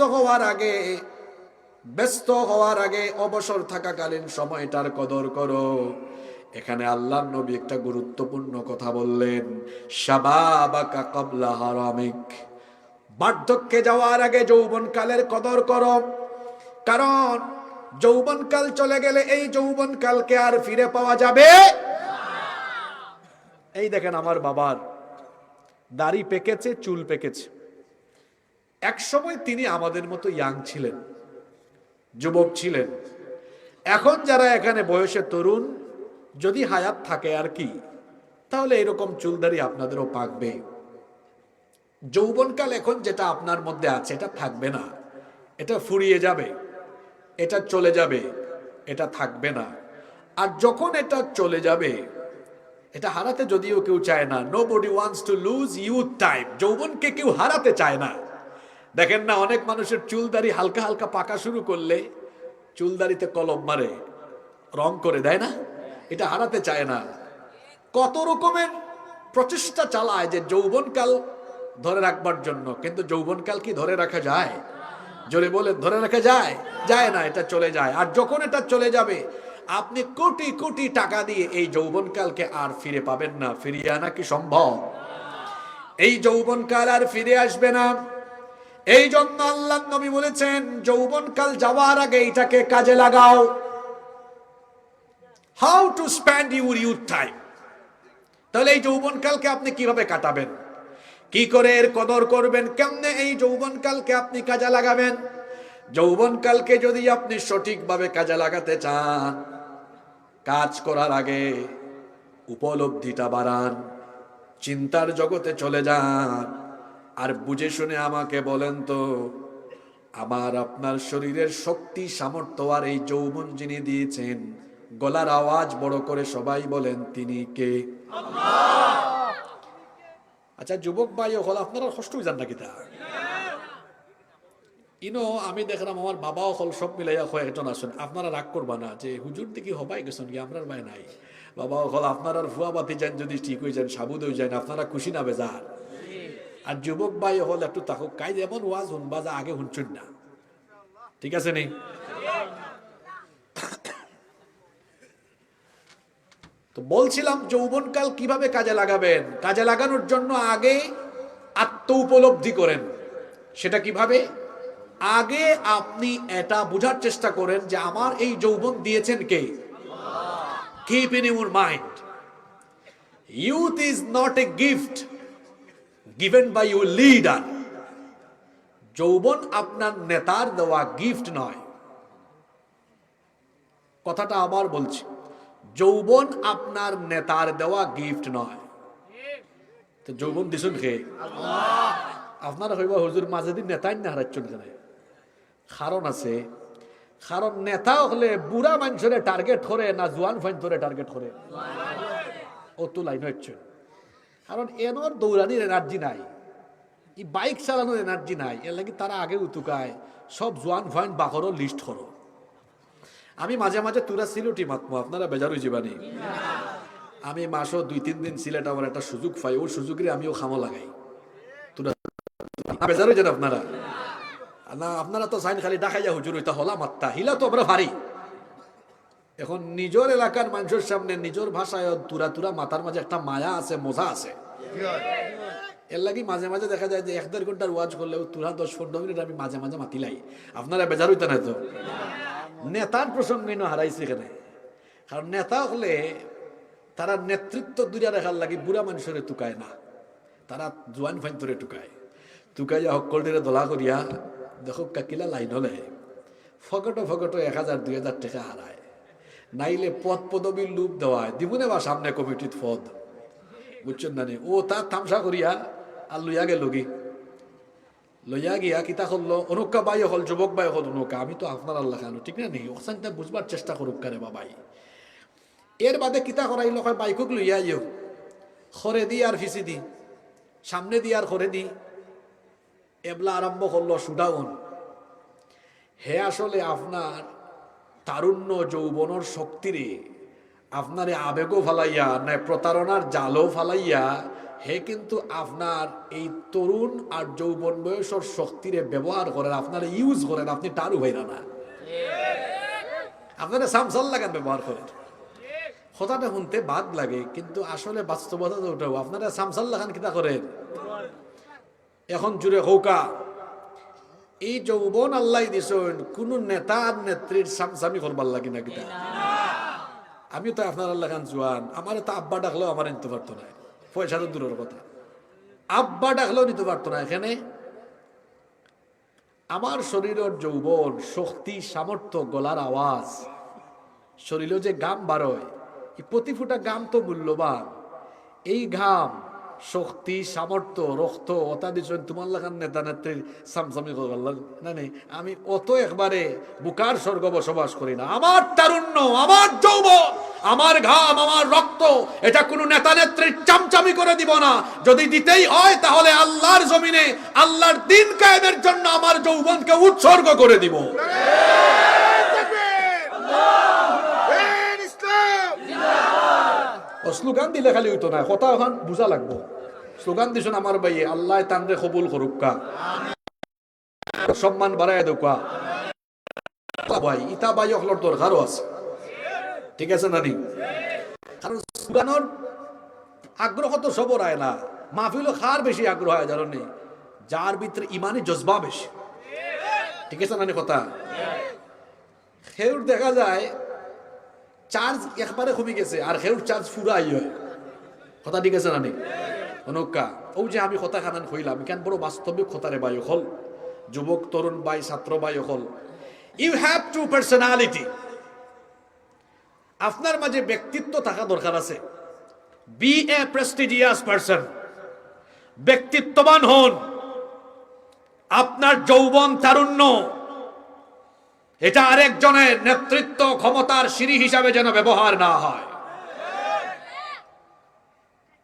হওয়ার আগে অবসর থাকাকালীন সময়টার কদর করো। এখানে আল্লাহর নবী একটা গুরুত্বপূর্ণ কথা বললেন, শাবাবাকা ক্বাবলা হারামিক, বার্ধক্যে যাওয়ার আগে যৌবনকালের কদর করো। কারণ যৌবনকাল চলে গেলে এই যৌবনকালকে আর ফিরে পাওয়া যাবে। এই দেখেন, আমার বাবার দাড়ি পেকেছে, চুল পেকেছে। এক সময় তিনি আমাদের মতো ইয়াং ছিলেন, যুবক ছিলেন। এখন যারা এখানে বয়সে তরুণ, যদি হায়াত থাকে আর কি, তাহলে এরকম চুলদারি আপনাদেরও পাকবে। যৌবনকাল এখন যেটা আপনার মধ্যে আছে এটা থাকবে না, এটা ফুরিয়ে যাবে, এটা চলে যাবে, এটা থাকবে না। আর যখন এটা চলে যাবে, এটা হারাতে যদিও কেউ চায় না, nobody wants to lose youth time. যৌবনকে কেউ হারাতে চায় না। দেখেন না, অনেক মানুষের চুলদারি হালকা হালকা পাকা শুরু করলে চুলদারিতে কলম মারে, রং করে দেয় না, এটা হারাতে চায় না। কত রকমের প্রচেষ্টা চালায় যে যৌবনকাল ধরে রাখবার জন্য, কিন্তু যৌবনকাল কি ধরে রাখা যায়? জোরে বলে, ধরে রাখা যায়? যায় না, এটা চলে যায়। আর যখন এটা চলে যাবে, আপনি কোটি কোটি টাকা দিয়ে এই যৌবনকালকে আর ফিরে পাবেন না। ফিরিয়ে আনা কি সম্ভব? এই যৌবনকাল আর ফিরে আসবে না। এই জন্য আল্লাহ নবী বলেছেন, যৌবনকাল যাওয়ার আগে এটাকে কাজে লাগাও। How to spend your youth time. তাহলে এই যৌবনকালকে আপনি কিভাবে কাটাবেন, কি করে এর কদর করবেন, কেমনে এই যৌবনকালকে আপনি কাজে লাগাবেন? যৌবনকালকে যদি আপনি সঠিকভাবে কাজে লাগাতে চান, কাজ করার আগে উপলব্ধিটা বাড়ান, চিন্তার জগতে চলে যান, আর বুঝে শুনে আমাকে বলেন তো, আমার আপনার শরীরের শক্তি সামর্থ্য আর এই যৌবন যিনি দিয়েছেন, গলার আওয়াজ বড় করে সবাই বলেন, তিনি কে? আচ্ছা যুবক ভাই হল, আপনারা কষ্ট হয়ে যান নাকি? তা ইনো আমি দেখলাম আমার বাবাও হল, সব মিলাইয়া কয়েকজন আসেন। আপনারা রাগ করবা না যে হুজুর দেখি হবাই গেছেন কি, আপনার ভাই নাই। বাবাও হল, আপনারা ভুয়া বাতি যান যদি ঠিক হয়ে যান, সাবুদ হয়ে যান, আপনারা খুশি না বেজার? আর যুবক ভাই হল একটু তাকুক কাজ, এমন ওয়াজ শুনবা যা আগে শুনছুন না, ঠিক আছে নি? তো বলছিলাম যৌবনকাল কিভাবে কাজে লাগাবেন। কাজে লাগানোর জন্য আগে আত্ম উপলব্ধি করেন। সেটা কিভাবে? আগে আপনি এটা বোঝার চেষ্টা করেন যে আমার এই যৌবন দিয়েছেন কে? Keep in your mind, youth is not a gift given by your leader. যৌবন আপনার নেতার দেওয়া গিফট নয়। কথাটা আবার বলছি, যৌবন আপনার নেতার দেওয়া গিফট নয়। তো যৌবন দিছুন কে? আপনারা হইবা হুজুর মাঝে দিন নেতাই না হারাচ্ছেন কেন? কারণ আছে। কারণ নেতা হলে বুড়া মানুষের টার্গেট করে না জোয়ান ফাইন ধরে টার্গেট করে? ও তো লাইন হচ্ছে। কারণ এনোর দৌড়ানির এনার্জি নাই, এই বাইক চালানোর এনার্জি নাই, এর লাগি তারা আগে উতুকায় সব জোয়ান ফাইন বাকরও লিস্ট করো। আমি মাঝে মাঝে তুরা সিলেটি মাতমো, আপনারা বেজার হয়ে যাবানি। আমি মাসও 2-3 দিন সিলেট আমার একটা সুযোগ পাই, ওই সুযোগের আমিও খামো লাগাই। তুরা বেজার হয়ে যান আপনারা না? আপনারা তো সাইন খালি ডাকাইয়া হুজুর হইতা হলা মাত্তা হিলা তো আমরা ভারী। এখন নিজের এলাকার মানুষের সামনে নিজের ভাষায় তুরা তুরা মাথার মাঝে একটা মায়া আছে, মজা আছে। এর লাগি মাঝে মাঝে দেখা যায় যে 1-1.5 ঘন্টার ওয়াজ করলেও তুরা 10-15 মিনিট আমি মাঝে মাঝে মাতিলাই। আপনারা বেজার হইতা না তো? নেতার প্রসঙ্গে হারাইছে এখানে। কারণ নেতা হলে তারা নেতৃত্ব দূরে রাখার লাগে বুড়া মানুষের টুকায় না, তারা জোয়ান ফাইন ধরে টুকায়। টুকাইয়া হকলটিরে দলা করিয়া দেখো কাকিলা লাইন হলে ফকটো 1000-2000 টাকা হারায়। নাইলে পদ পদবীর লুপ দেওয়ায় দিবনে বা সামনে কমিটির পদ, বুঝছেন না? ও তার তামসা করিয়া আর লইয়া গেল গি, লইয়া গিয়া কিতা করলো, অনুকা বাই হল, যুবক বাই হল, অনুকা আমি তো আপনার আল্লাহ খানো, ঠিক না? নেই অসান্তা বুঝবার চেষ্টা করুক কারে বাবাই। এর বাদে কিতা করাইল, বাইকুক লইয়া যাও, খরে দি আর ফিসি দি, সামনে দি আর খরে দি, এবলা আরম্ভ করলো সুডাউন। হে আসলে আপনার তারুণ্য যৌবনের শক্তিরে আপনার আবেগও ফালাইয়া না প্রতারণার জালও ফালাইয়া, হে কিন্তু আপনার এই তরুণ আর যৌবন বয়সের শক্তিরে ব্যবহার করেন, আপনারা ইউজ করেন, আপনি টারু ভাইরা না, আপনারা সামসাল লাগান ব্যবহার করেন। কথাটা শুনতে বাদ লাগে, কিন্তু আসলে বাস্তবতা তো ওটাও। আপনারা সামসাল লাগান কিতা করেন? এখন জুড়ে হৌকা এই যৌবন আল্লাহ দিছেন, কোন নেতা আর নেত্রীর সামসামি করবার লাগে না কিতা? আমি তো আপনার আল্লাহ খান জোয়ান, আমার তো আব্বা ডাকলেও আমার নিতে পারতো না, পয়সা তো দূরের কথা, আব্বা ডাকলেও নিতে পারতো না। এখানে আমার শরীরের যৌবন, শক্তি, সামর্থ্য, গলার আওয়াজ, শরীরে যে ঘাম বারোয়, এই প্রতি ফুটা ঘাম তো মূল্যবান। এই ঘাম, শক্তি, সামর্থ্য, রক্ত ওটা দিচ্ছেন তোমার লাগান নেতা নেত্রীর সামসামি করবার না নেই। আমি অত একবারে বুকার স্বর্গ বসবাস করি না। আমার তারুণ্য, আমার যৌবন, আমার ঘাম, আমার রক্ত, এটা কোনো নেতা নেত্রীর চামচামি করে দিব না। যদি দিতেই হয় তাহলে আল্লাহর জমিনে আল্লাহর দিন কায়েমের জন্য আমার যৌবনকে উৎসর্গ করে দিব। স্লোগান দিলে খালি হইতো না, কথা ওখান বুঝা লাগবো। স্লোগান দিছেন আমার ভাইয়ে, আল্লাহ তানরে কবুল করুকা, সম্মান বাড়ায় দোকা ভাই, ইতা ভাই অকলর দরকারও আছে। ঠিক আছে নানি? কারণ স্লোগানোর আগ্রহ তো সবর হয় না, মাহফিলও খার বেশি আগ্রহ হয় জানো নেই, যার ভিতরে ইমানি জজবা বেশি। ঠিক আছে নানি কথা? খেউর দেখা যায় চার্জ একবারে কমে গেছে, আর খেউর চার্জ ফুরাই হয়। কথা ঠিক আছে নানি? অনুকা ও যে আমি কথা খানান কইলাম, কেন বড় বাস্তবিক কথারে বায়ু হল, যুবক তরুণ বাই ছাত্র বায়ু হল, ইউ হ্যাভ টু পার্সোনালিটি। আপনার মাঝে ব্যক্তিত্ব থাকা দরকার আছে। বি এ প্রেস্টিজিয়াস পারসন, ব্যক্তিত্ববান হন। আপনার যৌবন, তারুণ্য, এটা আরেকজনের নেতৃত্ব ক্ষমতার সিঁড়ি হিসাবে যেন ব্যবহার না হয়।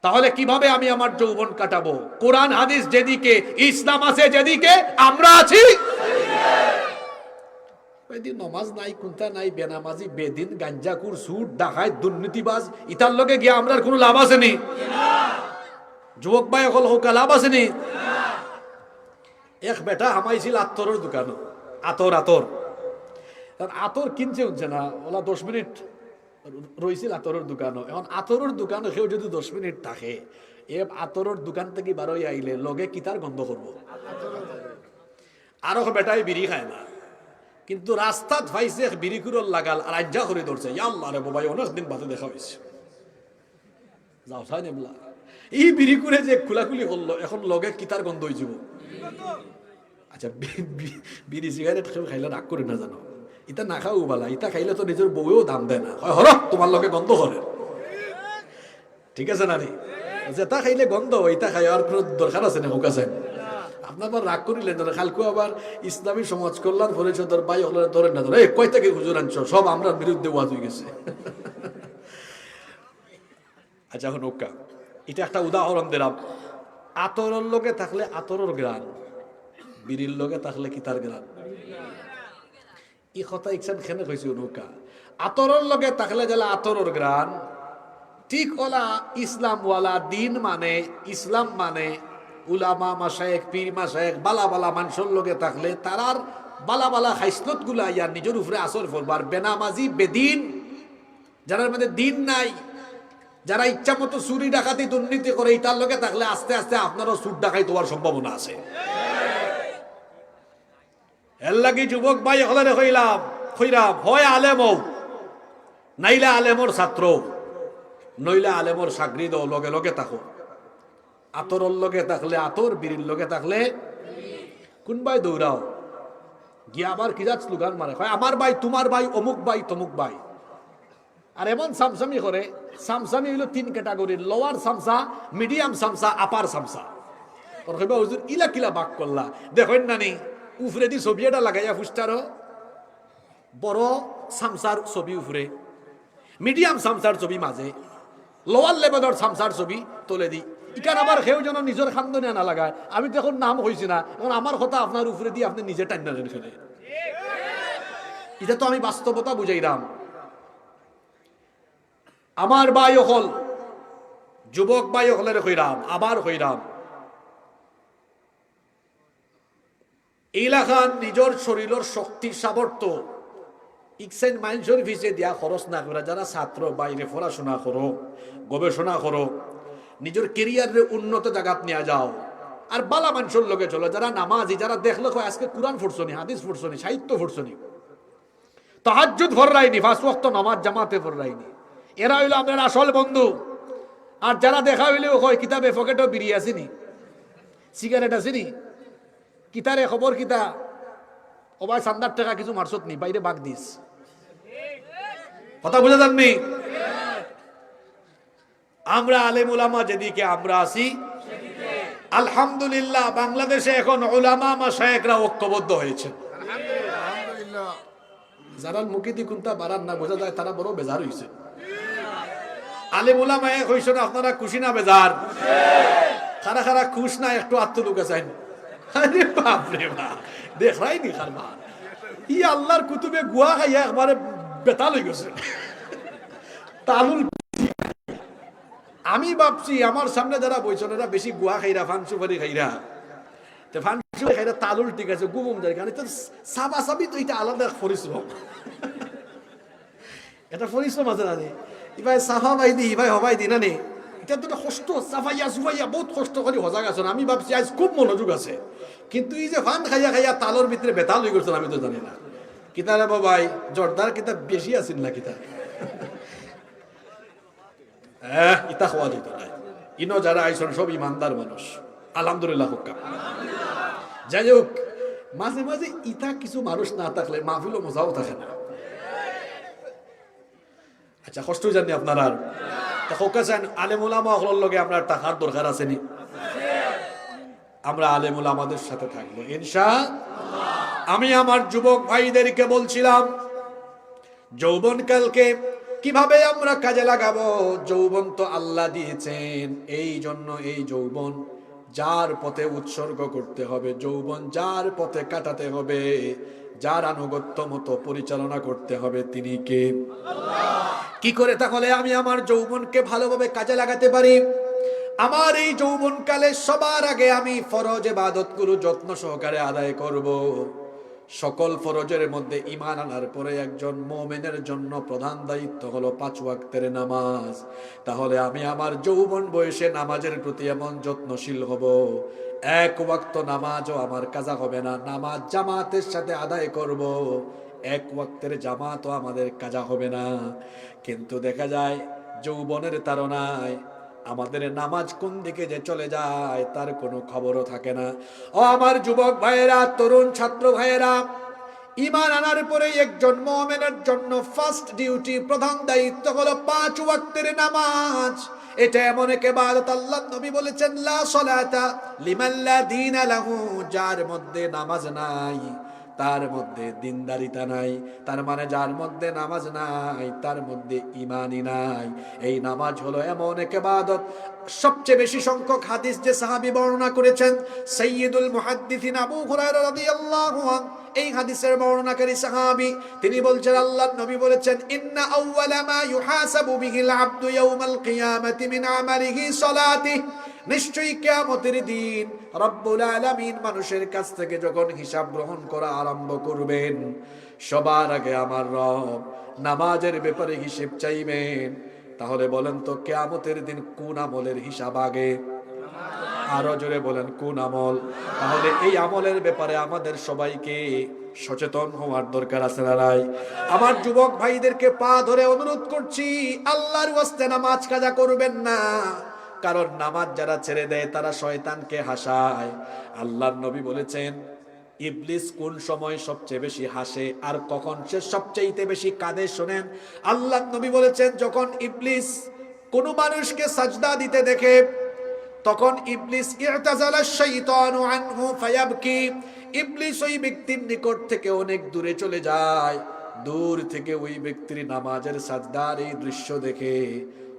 তাহলে কিভাবে আমি আমার যৌবন কাটাবো? কোরআন হাদিস যেদিকে, ইসলাম আছে যেদিকে, আমরা আছি নমাজ নাই, কুন্তা নাই, বেনামাজি, বেদিন, গাঞ্জাকুর, সুদ, ডাকাত, দুর্নীতিবাজ, ইতার লগে গিয়া আমরার কোনো লাভ আছে নি? যুবক ভাই অকল হোক, লাভ আছে নি? এক বেটা হামাইছিল আতরের দোকান, আতর আতর কিনছে হচ্ছে না, ওলা 10 মিনিট রইছিল আতরের দোকানও। এখন আতরের দোকানে কেউ যদি 10 মিনিট থাকে, এ আতরের দোকান থেকে বারোই আইলে লগে কিতার গন্ধ করবো। আরো বেটাই বিড়ি খায় না, কিন্তু রাস্তাত ভাইছে বিড়ি কুরল লাগাল আর আজ্জা করে ধরছে, আল্লাহ রে বাবা, অনেকদিন বাদে দেখা হয়েছে, যাও ছাই নেবলা। এই বিড়ি করে যে খুলাখুলি করলো, এখন লগে কিতার গন্ধ হয়ে যাব। আচ্ছা, বিড়ি সিগারেট কেউ খাইলে রাগ করে না জানো? ইটা না খাও বালা, ইটা খাইলে তো নিজের বউও দাম দেয় না, হর তোমার লগে গন্ধ করে। ঠিক আছে না? যেটা খাইলে গন্ধ, ইটা খাই আর কোনো দরকার আছে না? হোক আছে আপনার আবার রাগ করিলেন না, খালকু আবার ইসলামী সমাজ কল্যাণ পরিষদের বাই হলে ধরেন না, ধরে কয় থেকে হুজুর আনছো, সব আমরা বিরুদ্ধে ওয়াজ হয়ে গেছে। আচ্ছা, এখন ওকা এটা একটা উদাহরণ দিলাম। আতরের লোকে থাকলে আতরের গ্রান, বিড়ির লোকে থাকলে কি তার গ্রান? এই কথা ইকসান খেনে কইছি নৌকা। আতরের লোকে থাকলে যারা আতরের গ্রান, ঠিক ওলা ইসলাম ওয়ালা দিন মানে, ইসলাম মানে, উলামা মাশায়েখ, পীর মাশায়েখ, বালা বালা মানুষের লোকে থাকলে তারার বালা বালা খাইসলত গুলা ইয়ার নিজের উপরে আসর ফলবার। বেনামাজি, বেদিন, যারা মধ্যে দিন নাই, যারা ইচ্ছা মতো চুরি ডাকাতি দুর্নীতি করে, তার লোকে থাকলে আস্তে আস্তে আপনারও চুর ডাকাই তোমার সম্ভাবনা আছে। এর লাগি যুবক ভাই হলে কইলাম হয় আলেম হও, নাইলে আলেমর ছাত্র, নইলে আলেমর চাকরি দাও, লগে লগে থাকো। আতরের লগে থাকলে আতর, বিড়ির লগে থাকলে কোনবাই দৌড়াও গিয়া আবার কিজাত স্লোগান মারে, আমার ভাই, তোমার ভাই, অমুক ভাই, তমুক ভাই। আর এমন সামসামি করে, সামসামি হইল 3 ক্যাটাগরির, লোয়ার সামসা, মিডিয়াম সামসা, আপার সামসা। হুজুর ইলা কিলা বাক করলা, দেখেন না নি উফরে দি ছবি এটা লাগাইয়া ফুস্টারও বড় সামসার ছবি উপরে, মিডিয়াম সামসার ছবি মাঝে, লোয়ার লেভেলের সামসার ছবি তোলে দি। ইকান আবার কেউ যেন নিজের খান্দনে না লাগায়। আমি তো এখন নাম হয়েছি না, এখন আমার কথা আপনার উপরে দিয়ে আপনি নিজে টাইম নেন ফেলে। এটা তো আমি বাস্তবতা বুঝাইলাম। আমার ভাই হল, যুবক ভাই হলের হইরাম, আবার হইরাম, এলাকার নিজের শরীরের শক্তি সামর্থ্য ইকসেন মাইন্সের ভিসে দিয়া খরচ না করে, যারা ছাত্র বাইরে পড়াশোনা করো, গবেষণা করো, নিজের কেরিয়ারের উন্নত জায়গাত নিয়ে যাও। আর বালা মানুষের লোকে চলো, যারা নামাজি, যারা দেখলো আজকে কোরআন পড়ছনি, হাদিস পড়ছনি, সাহিত্য পড়ছনি, তাহাজ্জুদ পড়রাইনি, 5 ওয়াক্ত নামাজ জামাতে পড়রাইনি, এরা হইলো আপনার আসল বন্ধু। আর যারা দেখা হইলেও কয় কিতাবে পকেটও বিড়ি আসেনি, সিগারেট আসেনি, কিতারে খবর কিতা, ও ভাই সান্দার টাকা কিছু মারছত নি, বাইরে বাগ দিস। কথা বুঝে যাননি? আমরা আলেম উলামা যেদিকে আমরা আছি, আলহামদুলিল্লাহ বাংলাদেশে এখন উলামা মাশায়েখরা ঐক্যবদ্ধ হয়েছে। আলহামদুলিল্লাহ। যারা মুখে দি কোনটা বাড়ান না বোঝা যায় তারা বড় বেজার হয়েছে। আলেম উলামা এক হইছে না, আপনারা খুশি না বেজার? খারা খারা খুশ না একটু আত্মদুকে চাইন। আরে বাপ রে বাপ, দেখাই নি খারবা ই আল্লাহর কুতুবে গুয়া খাইয়া একবারে বেতাল হয়ে গেছে। তালুল আমি ভাবছি আমার সামনে যারা বইছেন এরা বেশি গুয়া খাইরা, ফান সুপারি খাইরা, তো ফান সুপারি খাইরা তালুল ঠিক আছে, গুবম যায় কারণ সাবা সাবি তো এটা আলাদা পরিশ্রম। এটা পরিশ্রম আছে না, ইভাই সাফা বাই দি ইভাই হবাই দি না নে, এটা তো কষ্ট, সাফাইয়া সুফাইয়া বহুত কষ্ট করে হজা গেছেন। আমি ভাবছি আজ খুব মনোযোগ আছে, কিন্তু এই যে ফান খাইয়া খাইয়া তালোর ভিতরে বেতাল হয়ে গেছেন আমি তো জানি না। কিতারে বাবাই জর্দার কিতাব বেশি আছেন না কিতা ইতা খাওয়া যেত না। ইনো যারা আইসন সব ইমানদার মানুষ, আলহামদুলিল্লাহ হোক। যাই হোক, মাঝে মাঝে ইতা কিছু মানুষ না থাকলে মাহফিলও মজাও থাকে না। আচ্ছা কষ্ট জানি আপনারা আলেম উলামা হলোর লগে আপনার টাকার দরকার আছে নি? আমরা আলেম উলামাদের সাথে থাকবো ইনশাআল্লাহ। আমি আমার যুবক ভাইদেরকে বলছিলাম যৌবনকালকে কিভাবে আমরা কাজে লাগাবো। যৌবন তো আল্লাহ দিয়েছেন, এই জন্য এই যৌবন যার পথে উৎসর্গ করতে হবে, যৌবন যার পথে কাটাতে হবে, যার আনুগত্য মতো পরিচালনা করতে হবে, তিনি কে? কি করে তাহলে আমি আমার যৌবনকে ভালোভাবে কাজে লাগাতে পারি? আমার এই যৌবনকালে সবার আগে আমি ফরজ ইবাদতগুলো যত্ন সহকারে আদায় করব। সকল ফরজের মধ্যে ঈমান আনার পরে একজন মুমিনের জন্য প্রধান দায়িত্ব হলো 5 ওয়াক্তের নামাজ। তাহলে আমি আমার যৌবন বয়সে নামাজের প্রতি এমন যত্নশীল হব, 1 ওয়াক্ত নামাজও আমার কাজা হবে না, নামাজ জামাতের সাথে আদায় করব। 1 ওয়াক্তের জামাতও আমাদের কাজা হবে না। কিন্তু দেখা যায় যৌবনের তাড়নায় আমাদের নামাজ কোন দিকে যে চলে যায় তার কোনো খবরও থাকে না। ও আমার যুবক ভাইয়েরা, তরুণ ছাত্র ভাইয়েরা, ঈমান আনার পরে একজন মুমিনের জন্য ফার্স্ট ডিউটি, প্রধান দায়িত্ব হলো 5 ওয়াক্তের নামাজ। এটা এমন এক ইবাদত, আল্লাহর নবী বলেছেন লা সালাতা লিমান লা দীনা লাহু, যার মধ্যে নামাজ নাই তার মধ্যে দিনদারিতা নাই। তার মানে যার মধ্যে নামাজ নাই তার মধ্যে ঈমানই নাই। এই নামাজ হলো এমন এক ইবাদত, সবচেয়ে বেশি সংখ্যক হাদিস যে সাহাবী বর্ণনা করেছেন, সাইয়্যিদুল মুহাদ্দিসিন আবু হুরায়রা রাদিয়াল্লাহু আনহু, এই হাদিসের বর্ণনাকারী সাহাবী, তিনি বলছেন আল্লাহর নবী বলেছেন ইন্না আউওয়ালা মা ইউহাসাবু বিহিল আবদু ইয়াউমাল কিয়ামাতি মিন আমালিহি সালাতিহি, নিশ্চয়ই কিয়ামতের দিন রব্বুল আলামিন মানুষের কাছ থেকে যখন হিসাব গ্রহণ করা আরম্ভ করবেন, সবার আগে আমার রব নামাজের ব্যাপারে হিসাব চাইবেন। তাহলে বলেন তো কিয়ামতের দিন কোন আমলের হিসাব আগে? আরো জোরে বলেন কোন আমল? তাহলে এই আমলের ব্যাপারে আমাদের সবাইকে সচেতন হওয়ার দরকার আছে না নাই? আমার যুবক ভাইদেরকে পা ধরে অনুরোধ করছি, আল্লাহর ওয়াস্তে নামাজ কাজা করবেন না। কারণ নামাজ যারা ছেড়ে দেয় তারা শয়তানকে হাসায়। আল্লাহর নবী বলেছেন ইবলিস কোন সময় সবচেয়ে বেশি হাসে আর কখন সে সবচেয়ে বেশি কাঁদে শোনেন। আল্লাহর নবী বলেছেন যখন ইবলিস কোন মানুষকে সাজদা দিতে দেখে তখন ইবলিস ইরতাজালা শাইতানু আনহু ফায়াবকি, ইবলিস ওই ব্যক্তির নিকট থেকে অনেক দূরে চলে যায়। দূর থেকে ওই ব্যক্তির নামাজের সাজদার এই দৃশ্য দেখে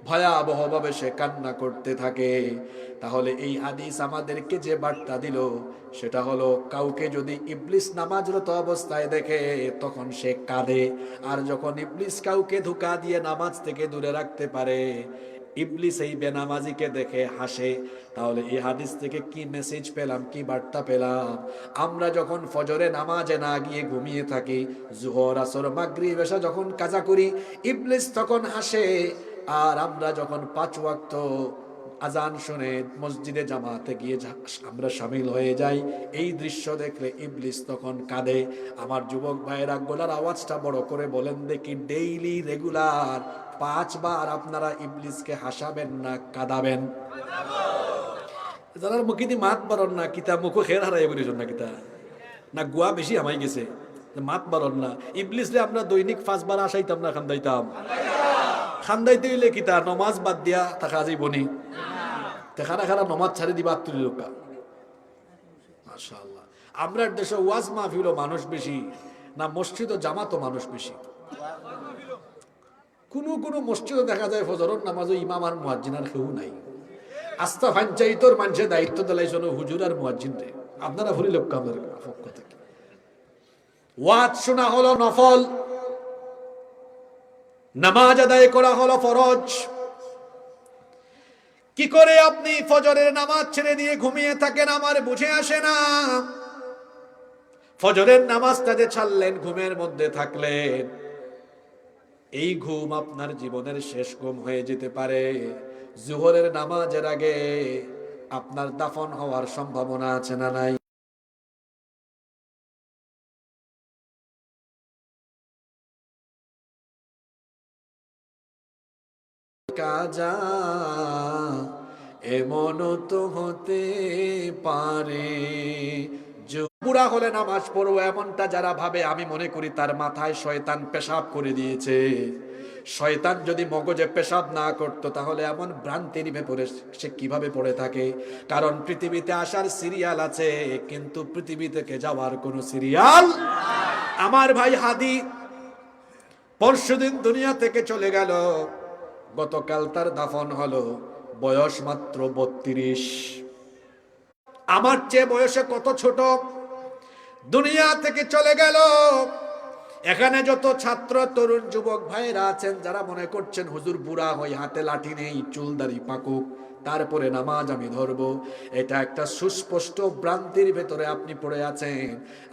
ভয়াবহভাবে সে কান্না করতে থাকে। তাহলে এই হাদিস আমাদেরকে যে বার্তা দিল সেটা হলো, কাউকে যদি ইবলিস নামাজরত অবস্থায় দেখে তখন সে কাঁদে, আর যখন ইবলিস কাউকে ধোঁকা দিয়ে নামাজ থেকে দূরে রাখতে পারে, ইবলিস এই বেনামাজিকে দেখে হাসে। তাহলে এই হাদিস থেকে কি মেসেজ পেলাম, কি বার্তা পেলাম? আমরা যখন ফজরে নামাজে না গিয়ে ঘুমিয়ে থাকি, জোহর আসর মাগরিব এশা যখন কাজা করি, ইবলিস তখন হাসে। আর আমরা যখন 5 ওয়াক্ত আজান শুনে মসজিদে জামাতে গিয়ে আমরা শামিল হয়ে যাই, এই দৃশ্য দেখলে ইবলিস তখন কাঁদে। আমার যুবক ভাইয়েরা গলার আওয়াজটা বড় করে বলেন দেখি, ডেইলি রেগুলার 5 বার আপনারা ইবলিসকে হাসাবেন না কাঁদাবেন? যারা মুখে দি মাত পারন না কিতা মুখ খের হারাই বলিস না কিতা না গুয়া বেশি আমাই গেছে মাত বারণ না। ইবলিস রে আমরা দৈনিক 5 বার আসাইতাম না, খান্দাইতাম। খান্দাইতে হইলে কি তার নমাজ বাদ দিয়া থাকা যাইবনি? খারা খারা নমাজ ছাড়ি দিবা আত্মীয় লোকা। মাশাআল্লাহ, আমরা দেশে ওয়াজ মাহফিল মানুষ বেশি না মসজিদ ও জামাতও মানুষ বেশি? কোন মসজিদে দেখা যায় ফজরের নামাজও ইমাম আর মুয়াজ্জিন আর কেউ নাই। আস্থা পঞ্চায়েতর মানুষে দায়িত্ব দিলাইছেন হুজুর আর মুয়াজ্জিন রে। আপনারা ভরি লোক আমাদের পক্ষ থেকে ওয়াজ শোনা হলো নফল, নামাজ আদায় করা হলো ফরজ। কি করে আপনি ফজরের নামাজ ছেড়ে দিয়ে ঘুমিয়ে থাকেন আমার বুঝে আসে না। ফজরের নামাজটা যে ছাড়লেন, ঘুমের মধ্যে থাকলেন, এই ঘুম আপনার জীবনের শেষ ঘুম হয়ে যেতে পারে। জোহরের নামাজের আগে আপনার দাফন হওয়ার সম্ভাবনা আছে না নাই? কাজা এমন তো হতে পারে। বুড়া হলে নামাজ পড়বো এমনটা যারা ভাবে, আমি মনে করি তার মাথায় শয়তান পেশাব করে দিয়েছে। শয়তান যদি মগজে পেশাব না করতো তাহলে এমন ভ্রান্তির ভেতরে সে কিভাবে পড়ে থাকে। কারণ পৃথিবীতে আসার সিরিয়াল আছে, কিন্তু পৃথিবী থেকে যাওয়ার কোনো সিরিয়াল। আমার ভাই হাদি পরশুদিন দুনিয়া থেকে চলে গেল, গতকাল তার দাফন হলো, বয়স মাত্র 32। আমার চেয়ে বয়সে কত ছোট, দুনিয়া থেকে চলে গেল। এখানে যত ছাত্র তরুণ যুবক ভাইরা আছেন যারা মনে করছেন হুজুর বুড়া হই, হাতে লাঠি নেই, চুল দাড়ি পাকুক, তারপরে নামাজ আমি ধরবো, এটা একটা সুস্পষ্ট ভ্রান্তির ভেতরে আপনি পড়ে আছেন।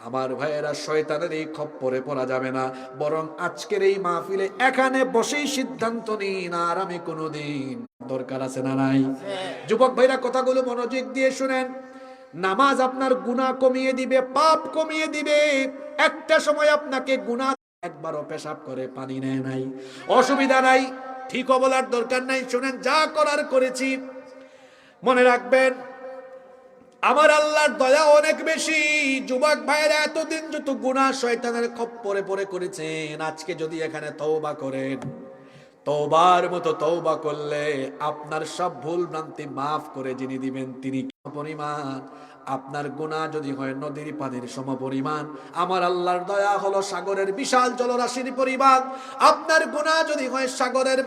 আমার ভাইয়েরা, শয়তানের এই খপ্পরে পড়া যাবে না। বরং আজকের এই মাহফিলে এখানে বসেই সিদ্ধান্ত নিন, আর আমি কোনোদিন দরকার আছে না নাই? যুবক ভাইরা কথাগুলো মনোযোগ দিয়ে শুনেন। নামাজ আপনার গুনাহ কমিয়ে দিবে, পাপ কমিয়ে দিবে। একটা সময় আপনাকে গুনাহ, একবারও পেশাব করে পানি নেয় নাই, অসুবিধা নাই, ঠিক বলার দরকার নাই। শুনেন, যা করার করেছি। মনে রাখবেন, আমার আল্লাহর দয়া অনেক বেশি। যুবক ভাইরা, এতদিন যত গুনাহ শয়তানের খপ্পরে পড়ে করেছেন, আজকে যদি এখানে তওবা করেন, তওবার মতো তওবা করলে আপনার সব ভুল ভ্রান্তি মাফ করে যিনি দিবেন তিনি পরিমাণ, আপনার গুনাহ যদি হয় নদীর পানির সমপরিমাণ, আমার আল্লাহর দয়া হলো সাগরের বিশাল জলরাশির পরিমাণ। আপনার গুনাহ যদি হয় সাগরের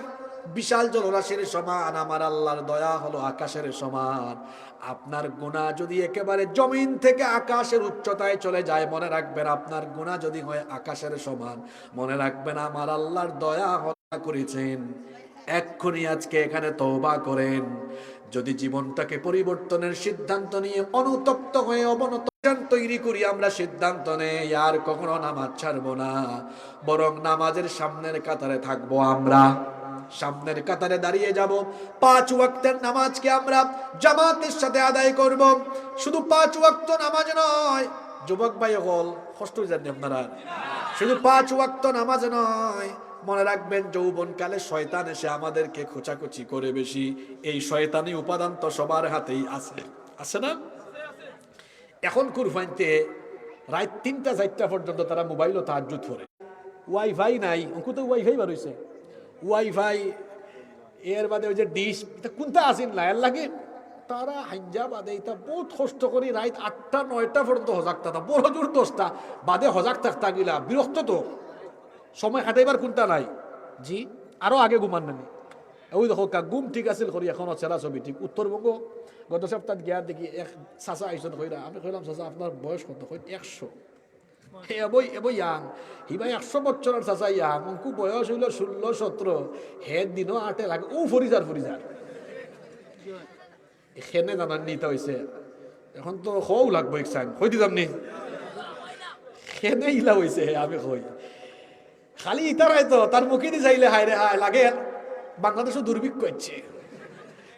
বিশাল জলরাশির সমান, আমার আল্লাহর দয়া হলো আকাশের সমান। আপনার গুনাহ যদি একেবারে জমিন থেকে আকাশের উচ্চতায় চলে যায়, মনে রাখবেন, আপনার গুনাহ যদি হয় আকাশের সমান, মনে রাখবেন আমার আল্লাহর দয়া করেছেন। এক্ষুনি আজকে এখানে তওবা করেন। যদি জীবনটাকে পরিবর্তনের সিদ্ধান্ত নিয়ে অনুতপ্ত হয়ে অবনত তৈরি করি, আমরা সিদ্ধান্ত নেই আর কখনো নামাজ ছাড়বো না, বরং নামাজের সামনের কাতারে থাকবো। আমরা সামনের কাতারে দাঁড়িয়ে যাব। 5 ওয়াক্তের নামাজকে আমরা জামাতের সাথে আদায় করব। শুধু 5 ওয়াক্ত নামাজ নয়, যুবক ভাই হল কষ্ট জানেন আপনারা, শুধু 5 ওয়াক্ত নামাজ নয়, মনে রাখবেন যৌবনকালে শয়তান এসে আমাদেরকে খোঁচাখুচি করে বেশি। এই শয়তানি উপাদান তো সবার হাতেই আছে, আছে না? এখন কুরবানিতে রাত 3টা 4টা পর্যন্ত তারা মোবাইল ও তাহাজ্জুদ করে। ওয়াইফাই নাই, অঙ্কু তো ওয়াইফাই বার হইছে, ওয়াইফাই এর বাদে ওই যে ডিশ কোনটা আসেন না এর লাগে, তারা হাঞ্জা বাদে এটা বহুত কষ্ট করি রাত 8টা 9টা পর্যন্ত হজাক থাকতা, বড় জোর 10টা বাদে হজাক থাকতা গিলা। বিরক্ত তো, সময় কাটাইবার কোনটা নাই। জি, আরো আগে ঘুমান নানি, ওই দেখো ঘুম ঠিক আছিল করি এখনো চেরা ছবি ঠিক। উত্তরবঙ্গ গত সপ্তাহ গিয়া দেখি এক চাচা আইসন কইরা, আমি কইলাম চাচা আপনার বয়স কত? কই 100। এবই ইয়াং হি ভাই 100 বছরের চাচা ইয়াং, অঙ্কু বয়স হইল 16-17, হে দিনও 8 লাগে। ও ফরিজার এখানে জানার নিতে হয়েছে, এখন তো হও লাগবো একসান হই দিতাম নি, খেনে ইলা হয়েছে। আমি কই খালি ইতারাই তো তার মুখে দি চাইলে হায় রে হায় লাগে। বাংলাদেশও দুর্ভিক্ষ হচ্ছে,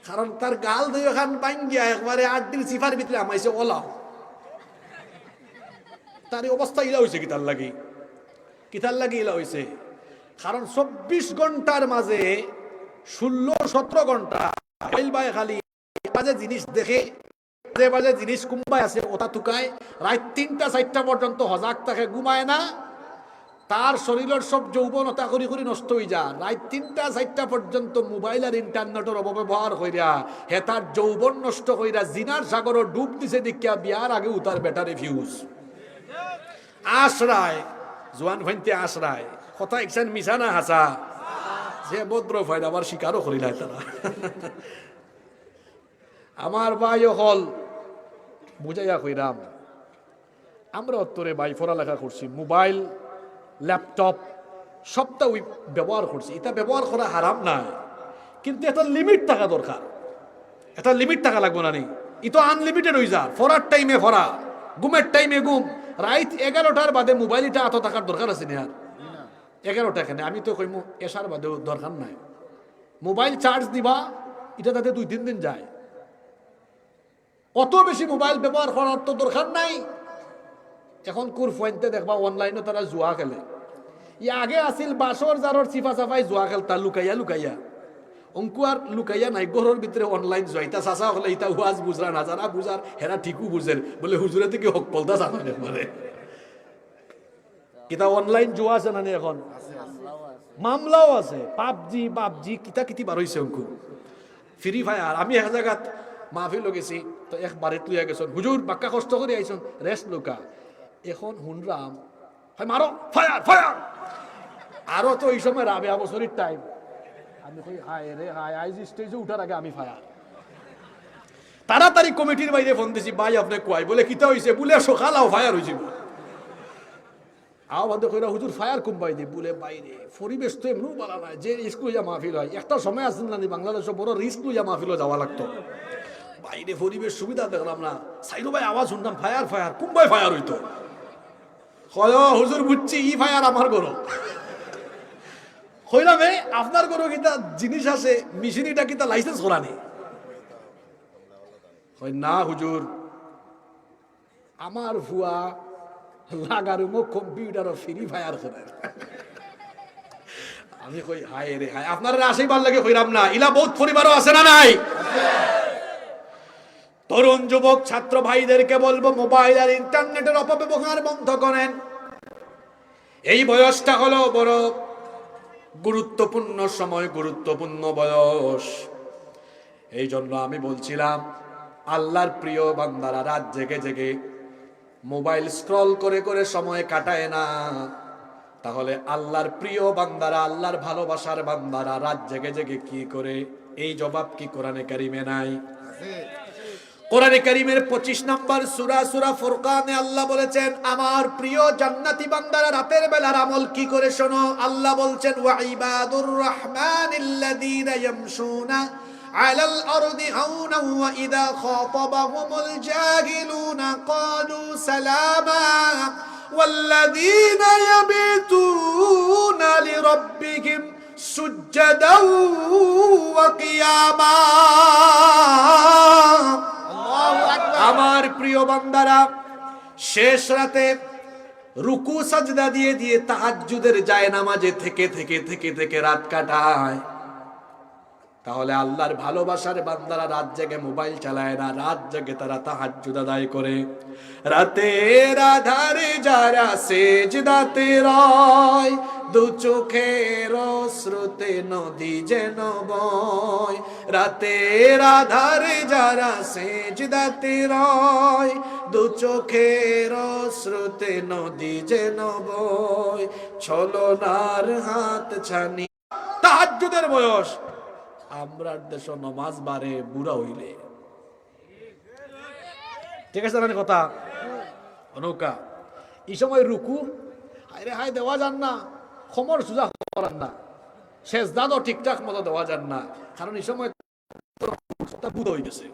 কারণ তার গাল দুই খান পাঙ্গিয়া একবারে 8 দিন সিফার ভিতরে আমাইছে ওলাও। তার অবস্থা ইলা হয়েছে কিতার লাগি ইলা হয়েছে, কারণ 24 ঘন্টার মাঝে 16-17 ঘন্টা খালি বাজে জিনিস দেখে, বাজে জিনিস কুম্বাই আছে ওটা তুকায়, রাত 3টা 4টা পর্যন্ত হজাক থাকে, ঘুমায় না। তার শরীরের সব যৌবনতা করি করি নষ্ট হয়ে যা, রাত 3টা 4টা পর্যন্ত মোবাইল আর ইন্টারনেটের অপব্যবহার কইরা হে তার যৌবন নষ্ট কইরা জিনার সাগরও ডুব দিছে দেখিয়া বিয়ার আগে উতার ব্যাটারি ফিউজ আশ্রায় জোয়ান ভাইতে আশ্রায় কথা একসান মিশা না হাসা যে ভদ্র ফাইল আবার স্বীকারও করি নাই তারা। আমার ভাই হল বুঝাইয়া কইরাম, আমরা উত্তরে ভাই পড়ালেখা করছি, মোবাইল ল্যাপটপ সবটা ওই ব্যবহার করছি, এটা ব্যবহার করা হারাম নাই, কিন্তু একটা লিমিট থাকা দরকার, একটা লিমিট থাকা লাগবো না নি। ই তো আনলিমিটেড হয়ে যা, ফরার টাইমে ফরা, ঘুমের টাইমে ঘুম, রাইত 11টার বাদে মোবাইল এটা এত থাকার দরকার আছে না? আর 11টা এখানে আমি তো কইমু এসার বাদেও দরকার নাই। মোবাইল চার্জ দিবা এটা তাতে 2-3 দিন যায়, অত বেশি মোবাইল ব্যবহার করার তো দরকার নাই। এখন কুর ফোনতে দেখবা অনলাইনে তারা জুয়া খেলে, ই আগে আসিল বাসর জারর চিফা চাফাই জুয়া খেলতা লুকাইয়া লুকাইয়া, অঙ্কু আর লুকাইয়া নাই, ঘরের ভিতরে অনলাইন জুয়া। ইতা চাচা হলে ইতা হুয়াজ বুঝরা না, যারা বুঝার হেরা ঠিকও বুঝেন, বলে হুজুরে থেকে হক পলতা চালানে পারে। কিতা অনলাইন জুয়া আছে না এখন, মামলাও আছে, পাবজি পাবজি কিতা কিতি বার হইছে অঙ্কু, ফ্রি ফায়ার। আমি এক জায়গাত মাহফিল গেছি, তো একবারে তুই গেছন হুজুর বাক্কা কষ্ট করে আইসন রেস্ট লুকা, এখন হুনরাম মারো ফায়ার ফায়ার। আরো তো এই সময় রাবে বছরের টাইম, আমি কই হায় রে হায়, আইজ স্টেজে উঠার আগে আমি ফায়ার। তাড়াতাড়ি কমিটির বাইরে ফোন দিছি, ভাই আপনি কয়, বলে কিতা হইছে, বলে সকালাও ফায়ার হয়েছে। আওয়াজ কইরা হুজুর ফায়ার কোম্পানি দি, বলে বাইরে পরিবেশ তো এমনিও বলা নাই, যে রিস্ক লইয়া মাহফিল হয়। একটা সময় আসছিল না বাংলাদেশে বড় রিস্ক লইয়া মাহফিলও যাওয়া লাগতো, বাইরে পরিবেশ সুবিধা দেখলাম না, সাইডো ভাই আওয়াজ শুনতাম ফায়ার ফায়ার, কুম্বাই ফায়ার হইতো। হুজুর বুঝছি ই ফায়ার আমার গরো, হইলাম আপনার গরো কিতা জিনিস আছে, মেশিনিটা কিতা লাইসেন্স করা নেই। না হুজুর আমার ভুয়া লাগার মুখ কম্পিউটার ফ্রি ফায়ার করে। আমি কই হায় রে হায়, আপনারা আসেইবার লাগে কইরাম না, ইলা বহুত পরিবারও আছে না নাই? তরুণ যুবক ছাত্র ভাইদেরকে বলবো, মোবাইল আর ইন্টারনেটের অপব্যবহার বন্ধ করেন। এই বয়সটা হলো বড় গুরুত্বপূর্ণ সময়, গুরুত্বপূর্ণ বয়স। এই জন্য আমি বলছিলাম আল্লাহর প্রিয় বান্দারা রাত জেগে জেগে মোবাইল স্ক্রল করে করে সময় কাটায় না, তাহলে আল্লাহর প্রিয় বান্দারা, আল্লাহর ভালোবাসার বান্দারা রাত জেগে জেগে কি করে? এই জবাব কি কোরআনে কারিমে নাই? কোরআনে কারিমের 25 নম্বর সূরা সূরা ফুরকানে আল্লাহ বলেছেন, আমার প্রিয় জান্নাতি বান্দারা রাতের বেলার আমল কি করে শোনো। আল্লাহ বলছেন, ওয়া ইবাদুর রহমানিল্লাযীনা ইয়ামশুনা আলাল আরদি হাওনা ওয়া ইযা খাতাবাহুমুল জাহিলুনা ক্বালু সালামা ওয়াল্লাযীনা ইয়াবিতুনা লিরাব্বিহিম সুজদাও ওয়া কিয়ামা। আমার প্রিয় বান্দারা শেষ রাতে রুকু সাজদা দিয়ে দিয়ে তাহাজ্জুদের জায়নামাজে থেকে থেকে থেকে থেকে রাত কাটায়, তাহলে আল্লাহর ভালোবাসার বান্দারা রাত জেগে মোবাইল চালায় না, রাত জেগে তারা তাহাজ্জুদ আদায় করে। রাতের আধারে যারা সেজদাতে রয়, দু চোখের অশ্রুতে নদী যেন বয়। রাতের আধারে যারা সেজদাতে রয়, দু চোখের অশ্রুতে নদী যেন বয়। ছলনার হাত ছানি তাহাজ্জুদের বয়স। আমরা দেশ নমাজ বারে বুড়া হইলে, ঠিক আছে না কথা? নৌকা এই সময় রুকু হায় হায় দেওয়া যান না, খমর সোজা করান না, সেজদাও ঠিকঠাক মতো দেওয়া যান না, কারণ এই সময় বুড়ো হয়ে গেছে।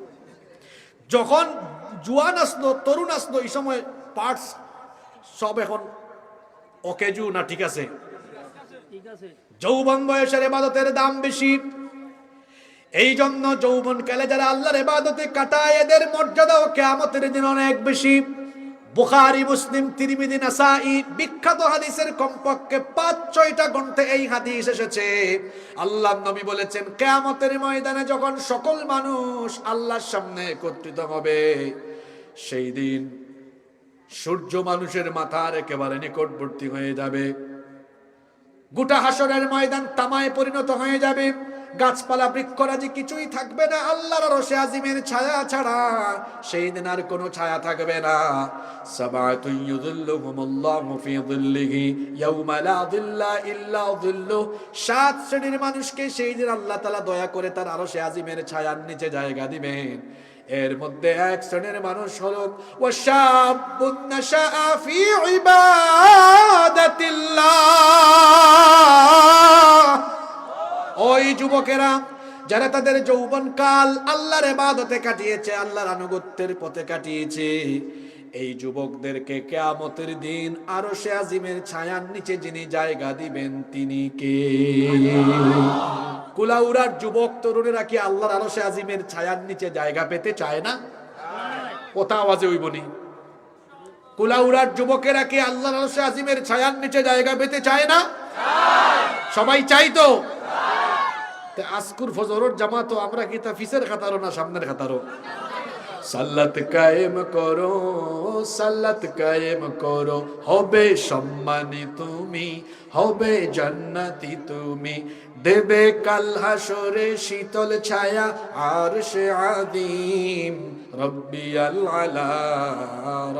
যখন জুয়ান আসলো, তরুণ আসলো, এই সময় পার্টস সব এখন অকেজু না, ঠিক আছে? যৌবন বয়সের ইবাদতের দাম বেশি। এই জন্য যৌবন কালে যারা আল্লাহর ইবাদতে কাটায়, এদের মর্যাদাও কিয়ামতের দিন অনেক বেশি। বুখারী, মুসলিম, তিরমিজি, নাসাঈ বিখ্যাত হাদিসের কমপক্ষে 5-6টা গ্রন্থে এই হাদিস এসেছে। আল্লাহর নবী বলেছেন, কিয়ামতের ময়দানে যখন সকল মানুষ আল্লাহর সামনে একত্রিত হবে, সেই দিন সূর্য মানুষের মাথার একেবারে নিকটবর্তী হয়ে যাবে। গোটা হাসরের ময়দান তামায় পরিণত হয়ে যাবে, গাছপালা বৃক্ষরাজি কিছুই থাকবে না, আল্লাহর আরশে আজিমের ছায়া ছাড়া সেই দিন আর কোনো ছায়া থাকবে না। সাবাতুন ইউযিল্লুহুমুল্লাহু ফি যিল্লিহি ইয়াওমা লা যিল্লা ইল্লা যিল্লুহু, 7 শ্রেণীর মানুষকে সেই দিন আল্লাহ তাআলা দয়া করে তার আরশে আজিমের ছায়ার নিচে জায়গা দিবেন। এর মধ্যে এক শ্রেণীর মানুষ হলো ওয়াশাবুন নাশাআ ফি ইবাদাতিল্লাহ, ওই যুবকেরা যারা তাদের যৌবনকাল আল্লাহর ইবাদতে কাটিয়েছে, আল্লাহর আনুগত্যের পথে কাটিয়েছে, এই যুবকদেরকে কিয়ামতের দিন আরশে আজিমের ছায়ার নিচে যিনি জায়গা দিবেন তিনি কে? কুলাউড়ার যুবক তরুণেরা কি আল্লাহর আরশে আজিমের ছায়ার নিচে জায়গা পেতে চায় না? কথা আওয়াজে হইবনি। কুলাউড়ার যুবকেরা কি আল্লাহর আরশে আজিমের ছায়ার নিচে জায়গা পেতে চায় না? সবাই চাই তো। আজকুর ফজরের জামাত আমরা কি তা ফিসের খাতারও না সামনের খাতারও? সাল্লাত কায়েম করো, সাল্লাত কায়েম করো, হবে সম্মানী তুমি, হবে জান্নাতি তুমি, দেবে কাল হাসরে শীতল ছায়া আরশে আযীম, রব্বিয়াল আলা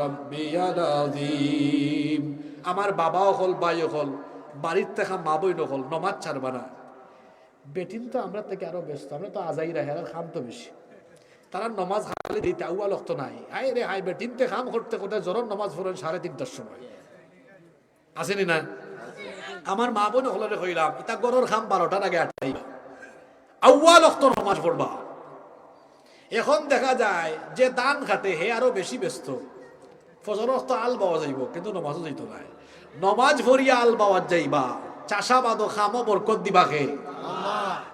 রব্বিয়াল আযীম। আমার বাবাও হল, ভাইও হল, বাড়ির থেকে মা বই নহল, নমাজ ছাড়বা না। বেটিন তো আমরা থেকে আরো ব্যস্ত, আমরা তো আজাইরা হেরার খাম তো বেশি, তারা নমাজ খালি দিতে আউয়া লক্ত নাই। আই রে হাই বেটিনতে খাম করতে করতে জোরের নমাজ পড়েন 3:30টার সময়, আসেনি না? আমার মা বোন হলরে কইলাম এটা গরর খাম 12টার আগে আটাইবা, আউয়া লক্ত নমাজ পড়বা। এখন দেখা যায় যে দান খাটে হে আরো বেশি ব্যস্ত, ফজর তো আল পাওয়া যাইব কিন্তু নমাজও যাইত নাই, নমাজ ভরিয়া আল পাওয়া যাইবা, চাষাবাদও খামো বরকত দিবা খে।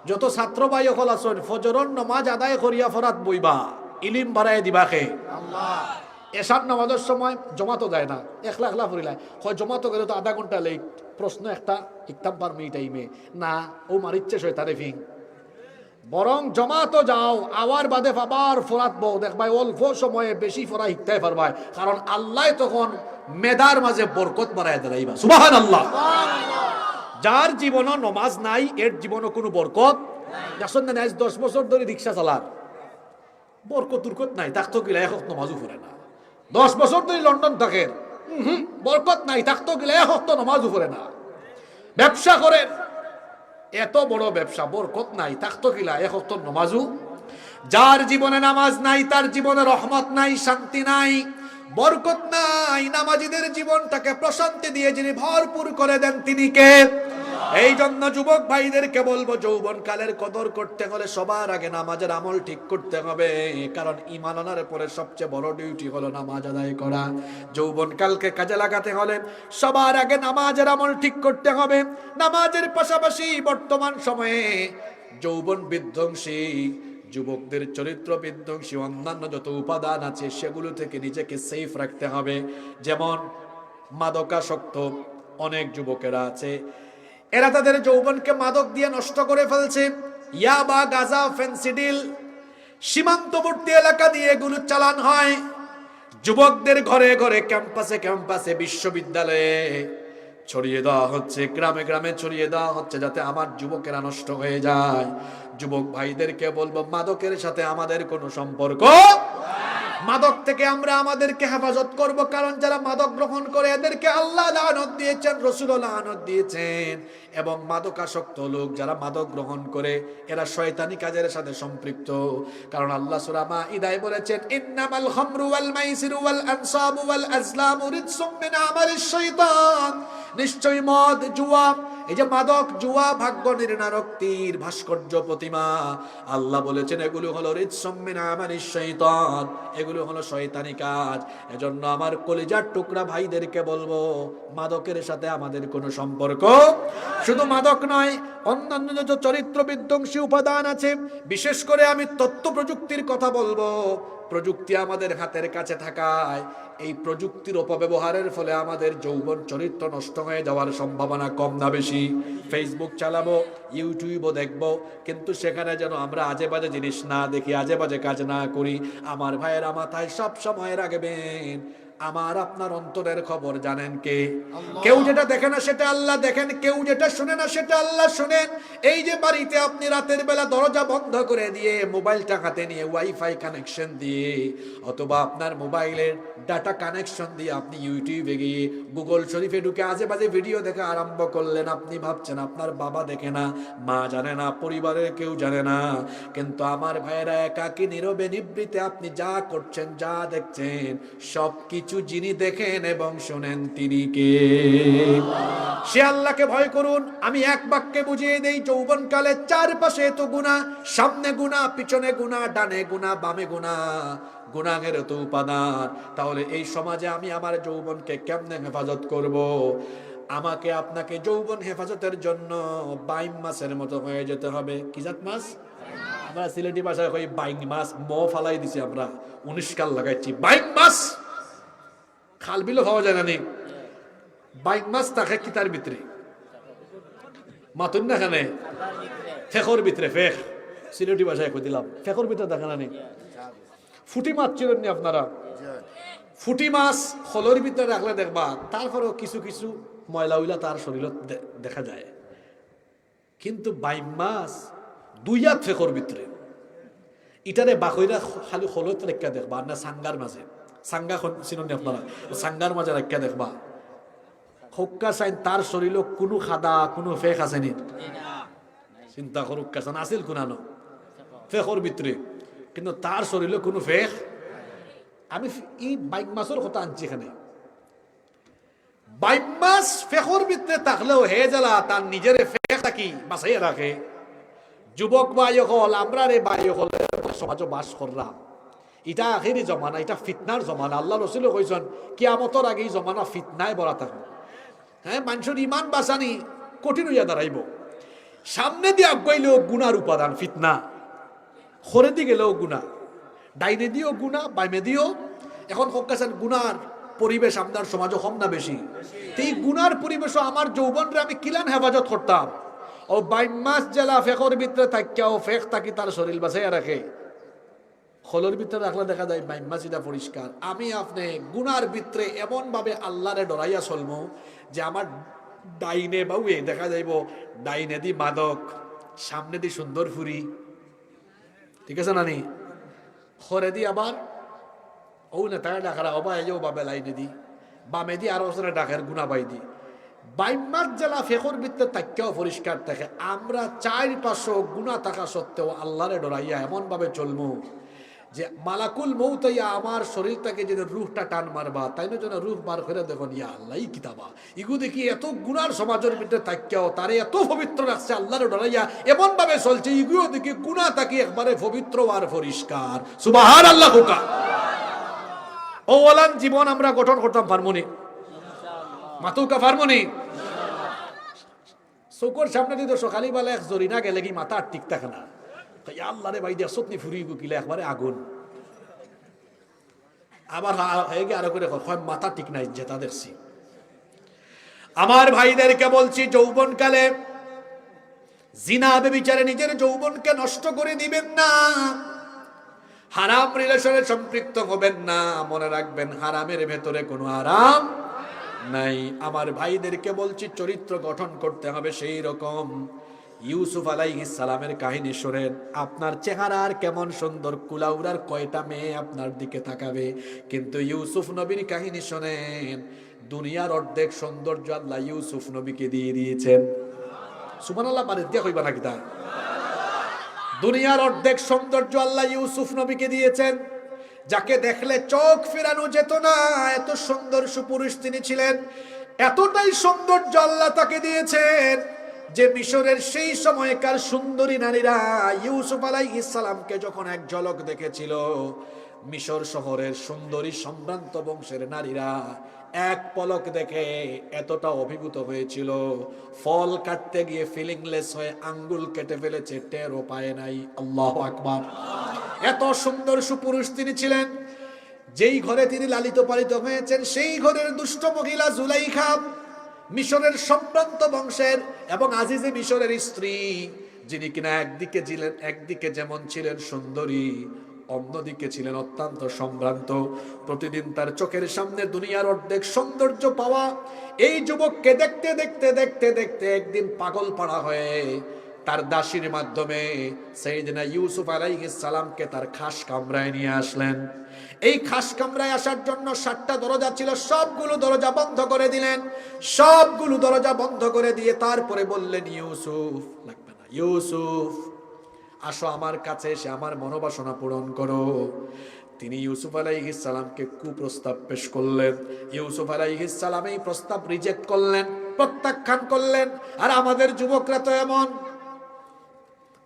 যত ছাত্র ভাই হল আছেন ফজরের নমাজ আদায় করিয়া ফরাত বইবা, ইলিম বাড়াই দিবা খে। এশার নামাজের সময় জমাতো যায় না, একলা একলা ফুরিলাই হয়, জমাতো গেলে তো আধা ঘন্টা লেট, প্রশ্ন একটা ইকতাম পার মি টাইমে না, ও মারিচ্ছে শয়তানে ফিং। বরং জমাতো যাও, আওয়ার বাদে আবার ফরাত বউ দেখবাই অল্প সময়ে বেশি ফরা শিখতে পারবাই, কারণ আল্লাহ তখন মেধার মাঝে বরকত বাড়াই দিলাইবা। সুবহানাল্লাহ। যার জীবনও নমাজ নাই এর জীবনও কোনো বরকত দেখছেন না। 10 বছর ধরে রিক্সা চালার বরকত তুরকত নাই, থাকতো গিলা এক নমাজও পড়ে না। 10 বছর ধরে লন্ডন থাকেন, বরকত নাই, থাকতো গিলা এক নমাজও পড়ে না। ব্যবসা করেন, এত বড় ব্যবসা, বরকত নাই, থাকতো গিলা এক নমাজও। যার জীবনে নামাজ নাই তার জীবনে রহমত নাই, শান্তি নাই, বরকত নাই। নামাজীদের জীবনটাকে প্রশান্তি দিয়ে যিনি ভরপুর করে দেন তিনি কে? এই জন্য যুবক ভাইদেরকে বলবো, যৌবন কালের কদর করতে হলে সবার আগে নামাজের আমল ঠিক করতে হবে, কারণ ঈমান আনার পরে সবচেয়ে বড় ডিউটি হলো নামাজ আদায় করা। যৌবন কালকে কাজে লাগাতে হলে সবার আগে নামাজের আমল ঠিক করতে হবে। নামাজের পাশাপাশি বর্তমান সময়ে যৌবন বিধ্বংসী যুবকদের চরিত্র বিধ্বংসী অন্যান্য যত উপাদান আছে সেগুলো থেকে নিজেকে সেফ রাখতে হবে। যেমন মাদকাসক্ত অনেক যুবকেরা আছে, এরা তাদের যৌবনকে মাদক দিয়ে নষ্ট করে ফেলছে। ইয়াবা, গাঁজা, ফেন্সিডিল সীমান্তবর্তী এলাকা দিয়ে এগুলো চালান হয়। যুবকদের ঘরে ঘরে, ক্যাম্পাসে ক্যাম্পাসে, বিশ্ববিদ্যালয়ে ছড়িয়ে দেওয়া হচ্ছে, গ্রামে গ্রামে ছড়িয়ে দেওয়া হচ্ছে, যাতে আমার যুবকেরা নষ্ট হয়ে যায়। যুবক ভাইদেরকে বলবো, মাদকের সাথে আমাদের কোনো সম্পর্ক, মাদক থেকে আমরা আমাদেরকে হেফাজত করব, কারণ যারা মাদক গ্রহণ করে এদেরকে আল্লাহ লানত দিয়েছেন, রাসূল লানত দিয়েছেন। এবং মাদকাসক্ত লোক যারা মাদক গ্রহণ করে এরা শয়তানি কাজের সাথে সম্পৃক্ত, কারণ আল্লাহ সূরা মাঈদায় বলেছেন, ইন্নামাল খামরু ওয়াল মাইসিরু ওয়াল আনসাবু ওয়াল আজলামু রিজসুম মিন আমালিশ শাইতান। নিশ্চয়ই মদ, জুয়া, এই যে মাদক, জুয়া, ভাগ্য নির্ণায়ক তীর, ভাস্কর্য, প্রতিমা, আল্লাহ বলেছেন এগুলো হলো রিজসুম মিন আমালিশ শাইতান, এগুলো হলো শয়তানি কাজ। এজন্য আমার কলিজার টুকরা ভাইদেরকে বলবো, মাদকের সাথে আমাদের কোনো সম্পর্ক, শুধু মাদক নয়, অন্যান্য যে চরিত্র বিধ্বংসী উপাদান আছে, বিশেষ করে আমি তথ্য প্রযুক্তির কথা বলবো। প্রযুক্তি আমাদের হাতের কাছে থাকায় এই প্রযুক্তির অপব্যবহারের ফলে আমাদের যৌবন চরিত্র নষ্ট হয়ে যাওয়ার সম্ভাবনা কম না বেশি? ফেসবুক চালাবো, ইউটিউবও দেখবো, কিন্তু সেখানে যেন আমরা আজে বাজে জিনিস না দেখি, আজে বাজে কাজ না করি। আমার ভাইয়েরা মাথায় সব সময় রাখবেন, আমার আপনার অন্তরের খবর জানেন কে? কেউ যেটা দেখে না সেটা আল্লাহ দেখেন, কেউ যেটা শুনে না সেটা আল্লাহ শুনেন। এই যে বাড়িতে আপনি রাতের বেলা দরজা বন্ধ করে দিয়ে মোবাইলটা হাতে নিয়ে ওয়াইফাই কানেকশন দিয়ে অথবা আপনার মোবাইলের ডাটা কানেকশন দিয়ে আপনি ইউটিউবে গিয়ে গুগল শরীফে ঢুকে আজে বাজে ভিডিও দেখা আরম্ভ করলেন, আপনি ভাবছেন আপনার বাবা দেখে না, মা জানে না, পরিবারের কেউ জানে না, কিন্তু আমার ভাইয়েরা একাকী নীরবে নিবৃতে আপনি যা করছেন, যা দেখছেন, সবকিছু যিনি দেখেন এবং শোনেন তিনি কে? সে আল্লাহকে ভয় করুন। আমি এক বাক্যে বুঝিয়ে দেই, যৌবনকালে চারপাশে তো গুনাহ, সামনে গুনাহ, পিছনে গুনাহ, ডানে গুনাহ, বামে গুনাহ, গুনাহের তো উপাদান। তাহলে এই সমাজে আমি আমার যৌবনকে কেমনে হেফাজত করব? আমাকে আপনাকে যৌবন হেফাজতের জন্য বাইম মাছের মতো হয়ে যেতে হবে। কি জাত মাছ? আমরা সিলেটি ভাষায় কই বাইং মাছ। ম ফালাই দিছি আমরা, 19 কাল লাগাইছি বাইং মাছ। খাল বিলও খাওয়া যায় না নি। বাইং মাছ থাকে কি তার ভিতরে? মাতুন না খানে ফেকর ভিতরে, ফেক সিলেটি ভাষায় কই দিলাম, ফেকর ভিতরে দেখে না নি। ফুটি মাছ ছিলেন নি আপনারা? ফুটি মাছ খোলের ভিতরে রাখলে দেখবা তারপরেও কিছু কিছু ময়লা উইলা তার শরীরত দেখা যায়, কিন্তু বাইম মাছ 2 হাত ফেকর ভিতরে। ইটারে বাকইরা খালি খোলত রেখা দেখবা, না সাঙ্গার মাঝে, সাঙ্গা চিনুন আপনারা, সাঙ্গার মাঝে রেখা দেখবা হক্কা চাইন তার শরীর কোনো খাদা কোনো ফেক আছে নি? চিন্তা করুক কাছান আসিল কোনানো ফেকর ভিতরে, কিন্তু তার শরীরে কোনো ফেক। আমি এই বাইক মাছের কথা আনছি এখানে। বাইক মাছ ফেকর ভিতরে থাকলেও হে জ্বালা তার নিজের ফেক থাকি বাঁচাইয়া রাখে। যুবক ভাই হল, আমরা রে ভাই হল সমাজ বাস করলাম, এটা আখেরি জমানা, এটা ফিতনার জমানা। আল্লাহ রসুল কইছেন কিয়ামতের আগে এই জমানা ফিতনায় ভরা থাকবে। হ্যাঁ, মানুষের ইমান বাঁচানি কঠিন হইয়া দাঁড়াইব। সামনে দিয়ে আগাইলেও গুনার উপাদান ফিতনা, খরে দিয়ে গেলেও গুণা, ডাইনে দিয়েও গুণা, বাইমে দিয়েও। এখন হকাছেন গুনার পরিবেশ আপনার সমাজও কম না বেশি? এই গুনার পরিবেশও আমার যৌবনরে আমি কিলান হেফাজত করতাম। ও বাইম মাস জেলা ফেকর ভিতরে থাকিয়াও ফেক থাকি তার শরীর বাঁচাইয়া রাখে। খোলের ভিতরে রাখলে দেখা যায় বাইম মাছ এটা পরিষ্কার। আমি আপনি গুনার ভিতরে এমন ভাবে আল্লাহরে ডরাইয়া চলবো যে আমার ডাইনে বাউয়ে দেখা যাইব ডাইনে দি মাদক, সামনে দি সুন্দর ফুরি, ঠিক আছে নানি, খরে দি আবার ও না তাই ডাকারা অবা এও বাবে লাইনে দি, বামে দি আরো ডাকের গুণা বাই দি। বাইমার জেলা ফেকর ভিতরে তাকিয়াও পরিষ্কার থাকে। আমরা 4-5 গুণা থাকা সত্ত্বেও আল্লাহরে ডরাইয়া এমন ভাবে চলবো যে মালাকুল মৌত ইয়া আমার শরীরটাকে যদি রুহটা টান মারবা, তাই না যেন রুহ বার করে দেখুন ইয়া আল্লাহ কিতাবা ইগু দেখি এত গুনার সমাজের ভিতরে তাকিয়াও তারে এত পবিত্র রাখছে আল্লাহরে ডরাইয়া এমন ভাবে চলছে, ইগুও দেখি গুণা থাকি একবারে পবিত্র আর পরিষ্কার। সুবহানাল্লাহ। হুকা ও ওলান জীবন আমরা গঠন করতাম পারমনি, মাতুকা পারমনি। চৌকর সামনে দিয়ে সকালি বেলা এক জরিনা গেলে কি মাথা আর ঠিক থাকে না, আল্লাহ রে ভাই দিয়ে সতনি ফুরি গুকিলে একবারে আগুন। আবার আরো করে মাথা ঠিক নাই যেটা দেখছি। আমার ভাইদেরকে বলছি, যৌবনকালে জিনা বেবিচারে নিজের যৌবনকে নষ্ট করে দিবেন না, হারাম রিলেশনে সম্পৃক্ত হবেন না। মনে রাখবেন হারামের ভেতরে কোনো আরাম নাই। আমার ভাইদেরকে বলছি, চরিত্র গঠন করতে হবে সেই রকম। ইউসুফ আলাইহিস সালামের কাহিনী শোনেন। আপনার চেহারা আর কেমন সুন্দর, কুলাউড়ার কয়টা মেয়ে আপনার দিকে তাকাবে, কিন্তু ইউসুফ নবীর কাহিনী শোনেন। দুনিয়ার অর্ধেক সৌন্দর্য আল্লাহ ইউসুফ নবীকে দিয়ে দিয়েছেন। সুবহানাল্লাহ পারে দিয়া কইবা নাকি তা? দুনিয়ার অর্ধেক সৌন্দর্য আল্লাহ ইউসুফ নবীকে দিয়েছেন, যাকে দেখলে চোখ ফেরানো যেত না, এত সুন্দর সুপুরুষ তিনি ছিলেন। এতটাই সৌন্দর্য আল্লাহ তাকে দিয়েছেন যে মিশরের সেই সময়কার সুন্দরী নারীরা ইউসুফ আলাইহিস সালামকে যখন এক ঝলক দেখেছিল, মিশর শহরের সুন্দরী সম্ভ্রান্ত বংশের নারীরা এক পলক দেখে এতটা অভিভূত হয়েছিল, ফল কাটতে গিয়ে ফিলিংলেস হয়ে আঙ্গুল কেটে ফেলেছে, টেরও পায় নাই। আল্লাহু আকবার। এত সুন্দর সুপুরুষ তিনি ছিলেন। যেই ঘরে তিনি লালিত পালিত হয়েছেন, সেই ঘরের দুষ্ট মহিলা জুলাইখা, মিশরের সম্ভ্রান্ত বংশের এবং আজিজে মিশরের স্ত্রী, যিনি কিনা একদিকে যেমন ছিলেন সুন্দরী, অন্যদিকে ছিলেন অত্যন্ত সম্ভ্রান্ত। প্রতিদিন তার চোখের সামনে দুনিয়ার অর্ধেক সৌন্দর্য পাওয়া এই যুবককে দেখতে দেখতে দেখতে দেখতে একদিন পাগল পাড়া হয়ে তার দাসীর মাধ্যমে সাইয়েদনা ইউসুফ আলাইহিস সালামকে তার খাস কামরায় নিয়ে আসলেন। এই খাস কামরায় আসার জন্য 7টা দরজা ছিল, সবগুলো দরজা বন্ধ করে দিলেন। সবগুলো দরজা বন্ধ করে দিয়ে তারপরে বললেন, ইউসুফ লাগবে না, ইউসুফ আসো আমার কাছে এসে আমার মনোবাসনা পূরণ করো। তিনি ইউসুফ আলাইহিস সালামকে কুপ্রস্তাব পেশ করলেন। ইউসুফ আলাইহিস সালাম এই প্রস্তাব রিজেক্ট করলেন, প্রত্যাখ্যান করলেন। আর আমাদের যুবকরা তো এমন,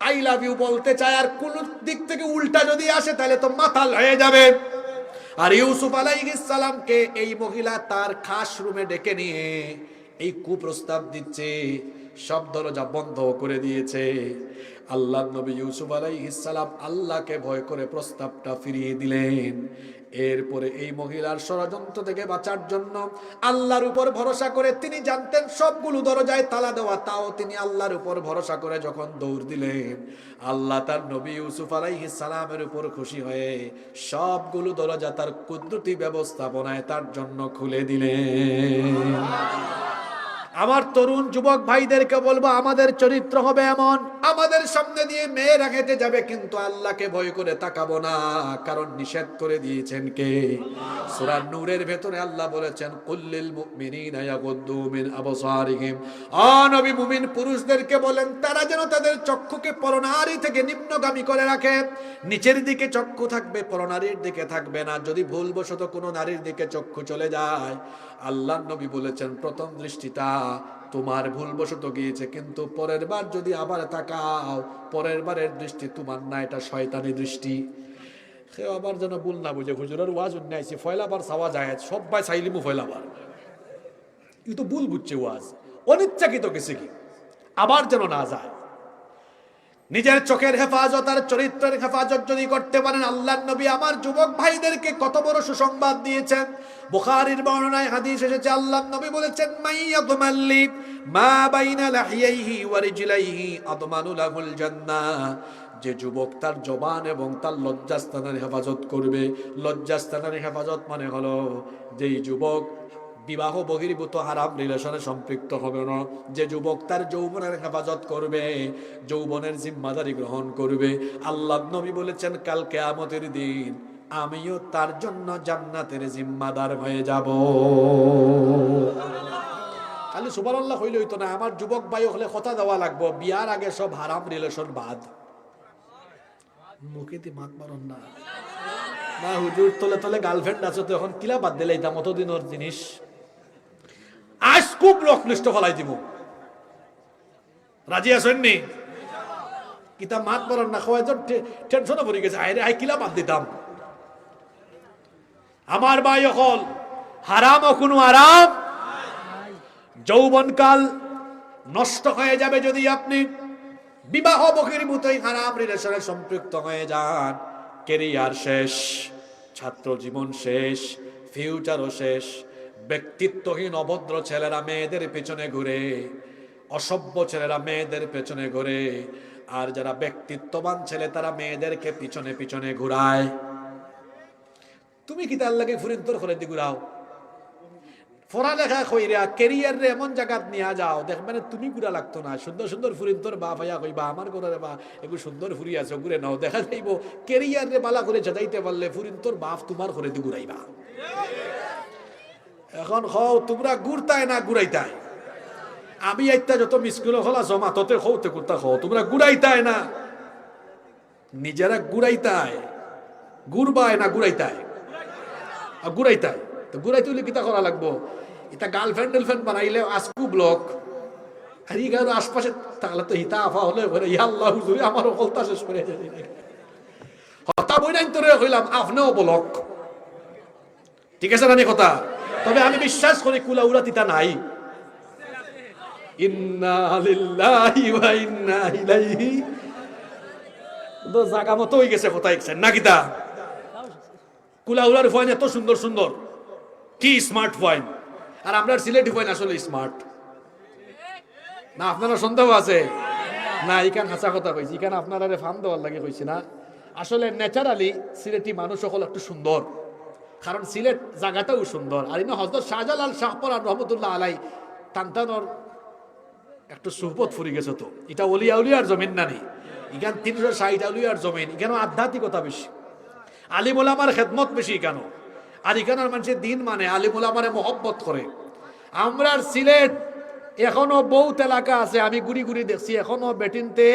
আই লাভ ইউ বলতে চায়, আর কোন দিক থেকে উল্টা যদি আসে তাহলে তো মাতাল হয়ে যাবে। আর ইউসুফ আলাইহিস সালামকে এই মহিলা তার খাস রুমে ডেকে নিয়ে এই কুপ্রস্তাব দিচ্ছে, সব দরজা বন্ধ করে দিয়েছে। আল্লাহর নবী ইউসুফ আলাইহিস সালাম আল্লাহকে ভয় করে প্রস্তাবটা ফিরিয়ে দিলেন। এরপরে এই মহিলার ষড়যন্ত্র থেকে বাঁচার জন্য আল্লাহর উপর ভরসা করে, তিনি জানতেন সবগুলো দরজায় তালা দেওয়া, তাও তিনি আল্লাহর উপর ভরসা করে যখন দৌড় দিলেন, আল্লাহ তার নবী ইউসুফ আলাইহিস সালামের উপর খুশি হয়ে সবগুলো দরজা তার কুদরতি ব্যবস্থাপনায় তার জন্য খুলে দিলেন। আমার তরুণ যুবক ভাইদেরকে বলবো, আমাদের চরিত্র হবে এমন, আমাদের সামনে দিয়ে মেয়েরা হেঁটে যাবে কিন্তু আল্লাহকে ভয় করে তাকাবো না, কারণ নিষেধ করে দিয়েছেন কে? সূরা নূরের ভেতরে আল্লাহ বলেছেন, কুল্লিল মুমিনিনা ইয়াগুদ্দু মিন আবসারিহিম। নবী মুমিন পুরুষদেরকে বলেন তারা যেন তাদের চক্ষুকে পরনারী থেকে নিম্নগামী করে রাখে, নিচের দিকে চক্ষু থাকবে, পরনারীর দিকে থাকবে না। যদি ভুলবশত কোনো নারীর দিকে চক্ষু চলে যায়, আল্লাহ নবী বলেছেন প্রথম দৃষ্টিটা তোমার ভুলবশত গিয়েছে, কিন্তু পরের বার যদি আবার তাকাও, পরের বারের দৃষ্টি তোমার না, এটা শয়তানি দৃষ্টি। কেউ আবার যেন ভুল না বুঝে, হুজুরের ওয়াজ উন্নয়ছে ফয়লাবার চাওয়া যায়, সবাই চাইলিমু ফয়লাবার, কিন্তু ভুল বুঝছে ওয়াজ, অনিচ্ছাকৃত গেছে কি, আবার যেন না যায়। নিজের চোখের হেফাজত আর চরিত্রের হেফাজত যদি করতে পারেন, আল্লাহর নবী আমার যুবক ভাইদেরকে কত বড় সুসংবাদ দিয়েছেন। বুখারীর বর্ণনায় হাদিস এসেছে, আল্লাহর নবী বলেছেন, মাইয়াদমাল্লি মা বাইনা লাহিয়াইহি ওয়া রিজলাইহি আদমানু লাহুল জান্নাহ। যে যুবক তার জবান এবং তার লজ্জাস্থানের হেফাজত করবে, লজ্জাস্থানের হেফাজত মানে হলো যেই যুবক বিবাহ বহির্ভূত হারাম রিলেশনে সম্পৃক্ত হবে না, যে যুবক তার যৌবনের হেফাজত করবে, যৌবনের জিম্মাদারি গ্রহণ করবে, আল্লাহ নবী বলেছেন কাল কিয়ামতের দিন আমিও তার জন্য জান্নাতের জিম্মাদার হয়ে যাব। খালি সুবহানাল্লাহ হইলে হইতো না, আমার যুবক ভাই হলে কথা দেওয়া লাগবো, বিয়ার আগে সব হারাম রিলেশন বাদ। মুখেতে মাত মারন না, না হুজুর তলে তলে গার্লফ্রেন্ড আছে তো এখন কিলা বাদ দিলে এটা মতদিনের জিনিস, আজ খুব লক্ষ্য ফলাই দিব। রাজি আছেন নি? কিতা মাত মারন না, খাওয়া টেনশনে পড়ে গেছে, আরে আই কিলা বাদ দিতাম। আমার ভাই হল হারাম ও কোনো আরাম, যৌবনকাল নষ্ট হয়ে যাবে যদি আপনি বিবাহ বহির্ভূত হারাম রিলেশনে সম্পৃক্ত হয়ে যান। কেরিয়ার শেষ, ছাত্র জীবন শেষ, ফিউচারও শেষ। ব্যক্তিত্বহীন অভদ্র ছেলেরা মেয়েদের পেছনে ঘুরে, অসভ্য ছেলেরা মেয়েদের পেছনে ঘুরে, আর যারা ব্যক্তিত্ববান ছেলে তারা মেয়েদেরকে পিছনে পিছনে ঘুরায়। তুমি কি তার লাগে ফুরিন্তর করে দি ঘুরাও? পড়ালেখা কইরা কেরিয়ার রে এমন জায়গা নিয়ে যাও, দেখবেন তুমি ঘুরা লাগতো না। সুন্দর সুন্দর ফুরিন্তর বা ভাইয়া কইবা আমার ঘরে বা এগুলো সুন্দর ফুরি আছে, ঘুরে নাও, দেখা যাইব কেরিয়ার রে বালা করে যাইতে পারলে ফুরিন্তর বাপ তোমার ঘরে দি ঘুরাইবা। এখন হও তোমরা ঘুরতায় না ঘুরাইতায়, আমি একটা যত মিসকুল হলা জমা ততে হতে কুর্তা হও, তোমরা ঘুরাইতায় না, নিজেরা ঘুরাইতায়, ঘুরবায় না ঘুরাইতায়, ঘুরাইতায়। তো ঘুরাইতে হলে কিতা করা লাগবো? এটা গার্লফ্রেন্ড টার্লফ্রেন্ড বানাইলে আসকু ব্লক, আর ই গাড়ি আশপাশে তাহলে তো হিতা আফা হলে বলে আল্লাহ হুজুরে আমারও কলতা শেষ করে হতা বই নাই তোরে হইলাম আপনিও ব্লক। ঠিক আছে না কথা? তবে আমি বিশ্বাস করি কুলাউরা তিতা নাই। ইন্না লিল্লাহি ওয়া ইন্না ইলাইহি, তো জায়গা মতো হয়ে গেছে কথা ইকছেন না কিতা? কুলাউরার ফয়েন এত সুন্দর সুন্দর, কি স্মার্ট ফয়েন, আর আপনার সিলেটি ফয়েন আসলে স্মার্ট না? আপনারা সন্দেহ আছে না? ইখান হাসা কথা কইছি, ইখান আপনারা ফার্ম দেওয়ার লাগে কইছি না? আসলে ন্যাচারালি সিলেটি মানুষ সকল একটু সুন্দর, কারণ সিলেট জায়গাটাও সুন্দর। আর ইনো হজরত শাহজালাল শাহপরান রহমতুল্লাহ আলাই টানটানোর একটু সুহবত ফুরি গেছে। তো এটা অলিয়া উলিয়ার জমিন না নি, এখান 360 আউলিয়ার জমিন, এখানে আধ্যাত্মিকতা বেশি, আলিম ওলামার খেদমত বেশি কেন। আর এখানের মানুষের দিন মানে আলিম ওলামারে মহব্বত করে। আমরা সিলেট এখনো বহুত এলাকা আছে, আমি ঘুরি ঘুরি দেখছি এখনো বেটিনতে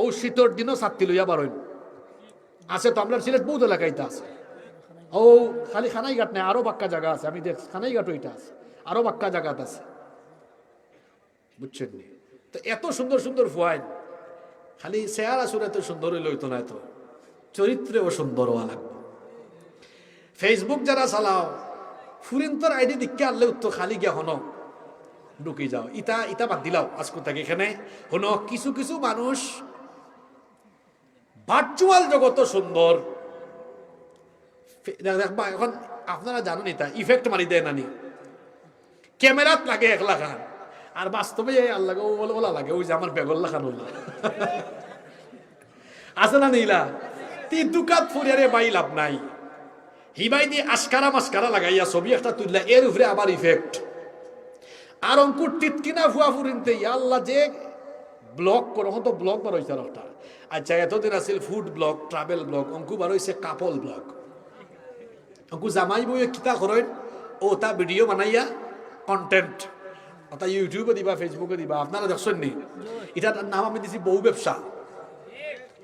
ও শীতর দিনও ছাত্রী লইয়া বারোই আছে। তো আমরা সিলেট বহুত এলাকাইতে আছে। ও খালি খানাইঘাট নেই, আরো বাক্কা জায়গা আছে, আমি দেখছি খানাইঘাট ওইটা আছে, আরো বাক্কা জায়গাত আছে, বুঝছেন নি? তো এত সুন্দর সুন্দর ফুয়াইন, খালি চেহারা সুরে তো সুন্দর হইলে হইতো না, তো চরিত্রেও সুন্দর হওয়া লাগবে। ফেসবুক যারা চালাও ফুরিন্তর আইডি দিকে আনলে উত্তর খালি গিয়া হন ঢুকি যাও, ইটা ইটা বাদ দিলাও আজকে থেকে। এখানে হন কিছু কিছু মানুষ ভার্চুয়াল জগৎ সুন্দর, দেখবা এখন আপনারা জানেন এটা ইফেক্ট মারি দেয় নানি, ক্যামেরাত লাগে একলা খান, আর বাস্তবে আল্লাহ ওলা লাগে ওই যে আমার বেগল্লা খান ওলা আছে না নীলা তি দুকাত ফুরিয়ারে বাই লাভ নাই। হিবাই দিয়ে আস্কারা মাস্কারা লাগাইয়া ছবি একটা তুললা, এর উপরে আবার ইফেক্ট। আর অঙ্কুর টিটকিনা ফুয়া ফুরিনতে আল্লাহ যে ব্লগ করো, তো ব্লগ বার হয়েছে একটা। আচ্ছা এতদিন আছিল ফুড ব্লগ, ট্রাভেল ব্লগ, অঙ্কু বার হয়েছে কাপল ব্লগ। অঙ্কু জামাই বই কিতা করেন ও তা ভিডিও বানাইয়া কন্টেন্ট ওটা ইউটিউবে দিবা, ফেসবুকে দিবা। আপনারা দেখছেন নি? এটার নাম আমি দিছি বউ ব্যবসা।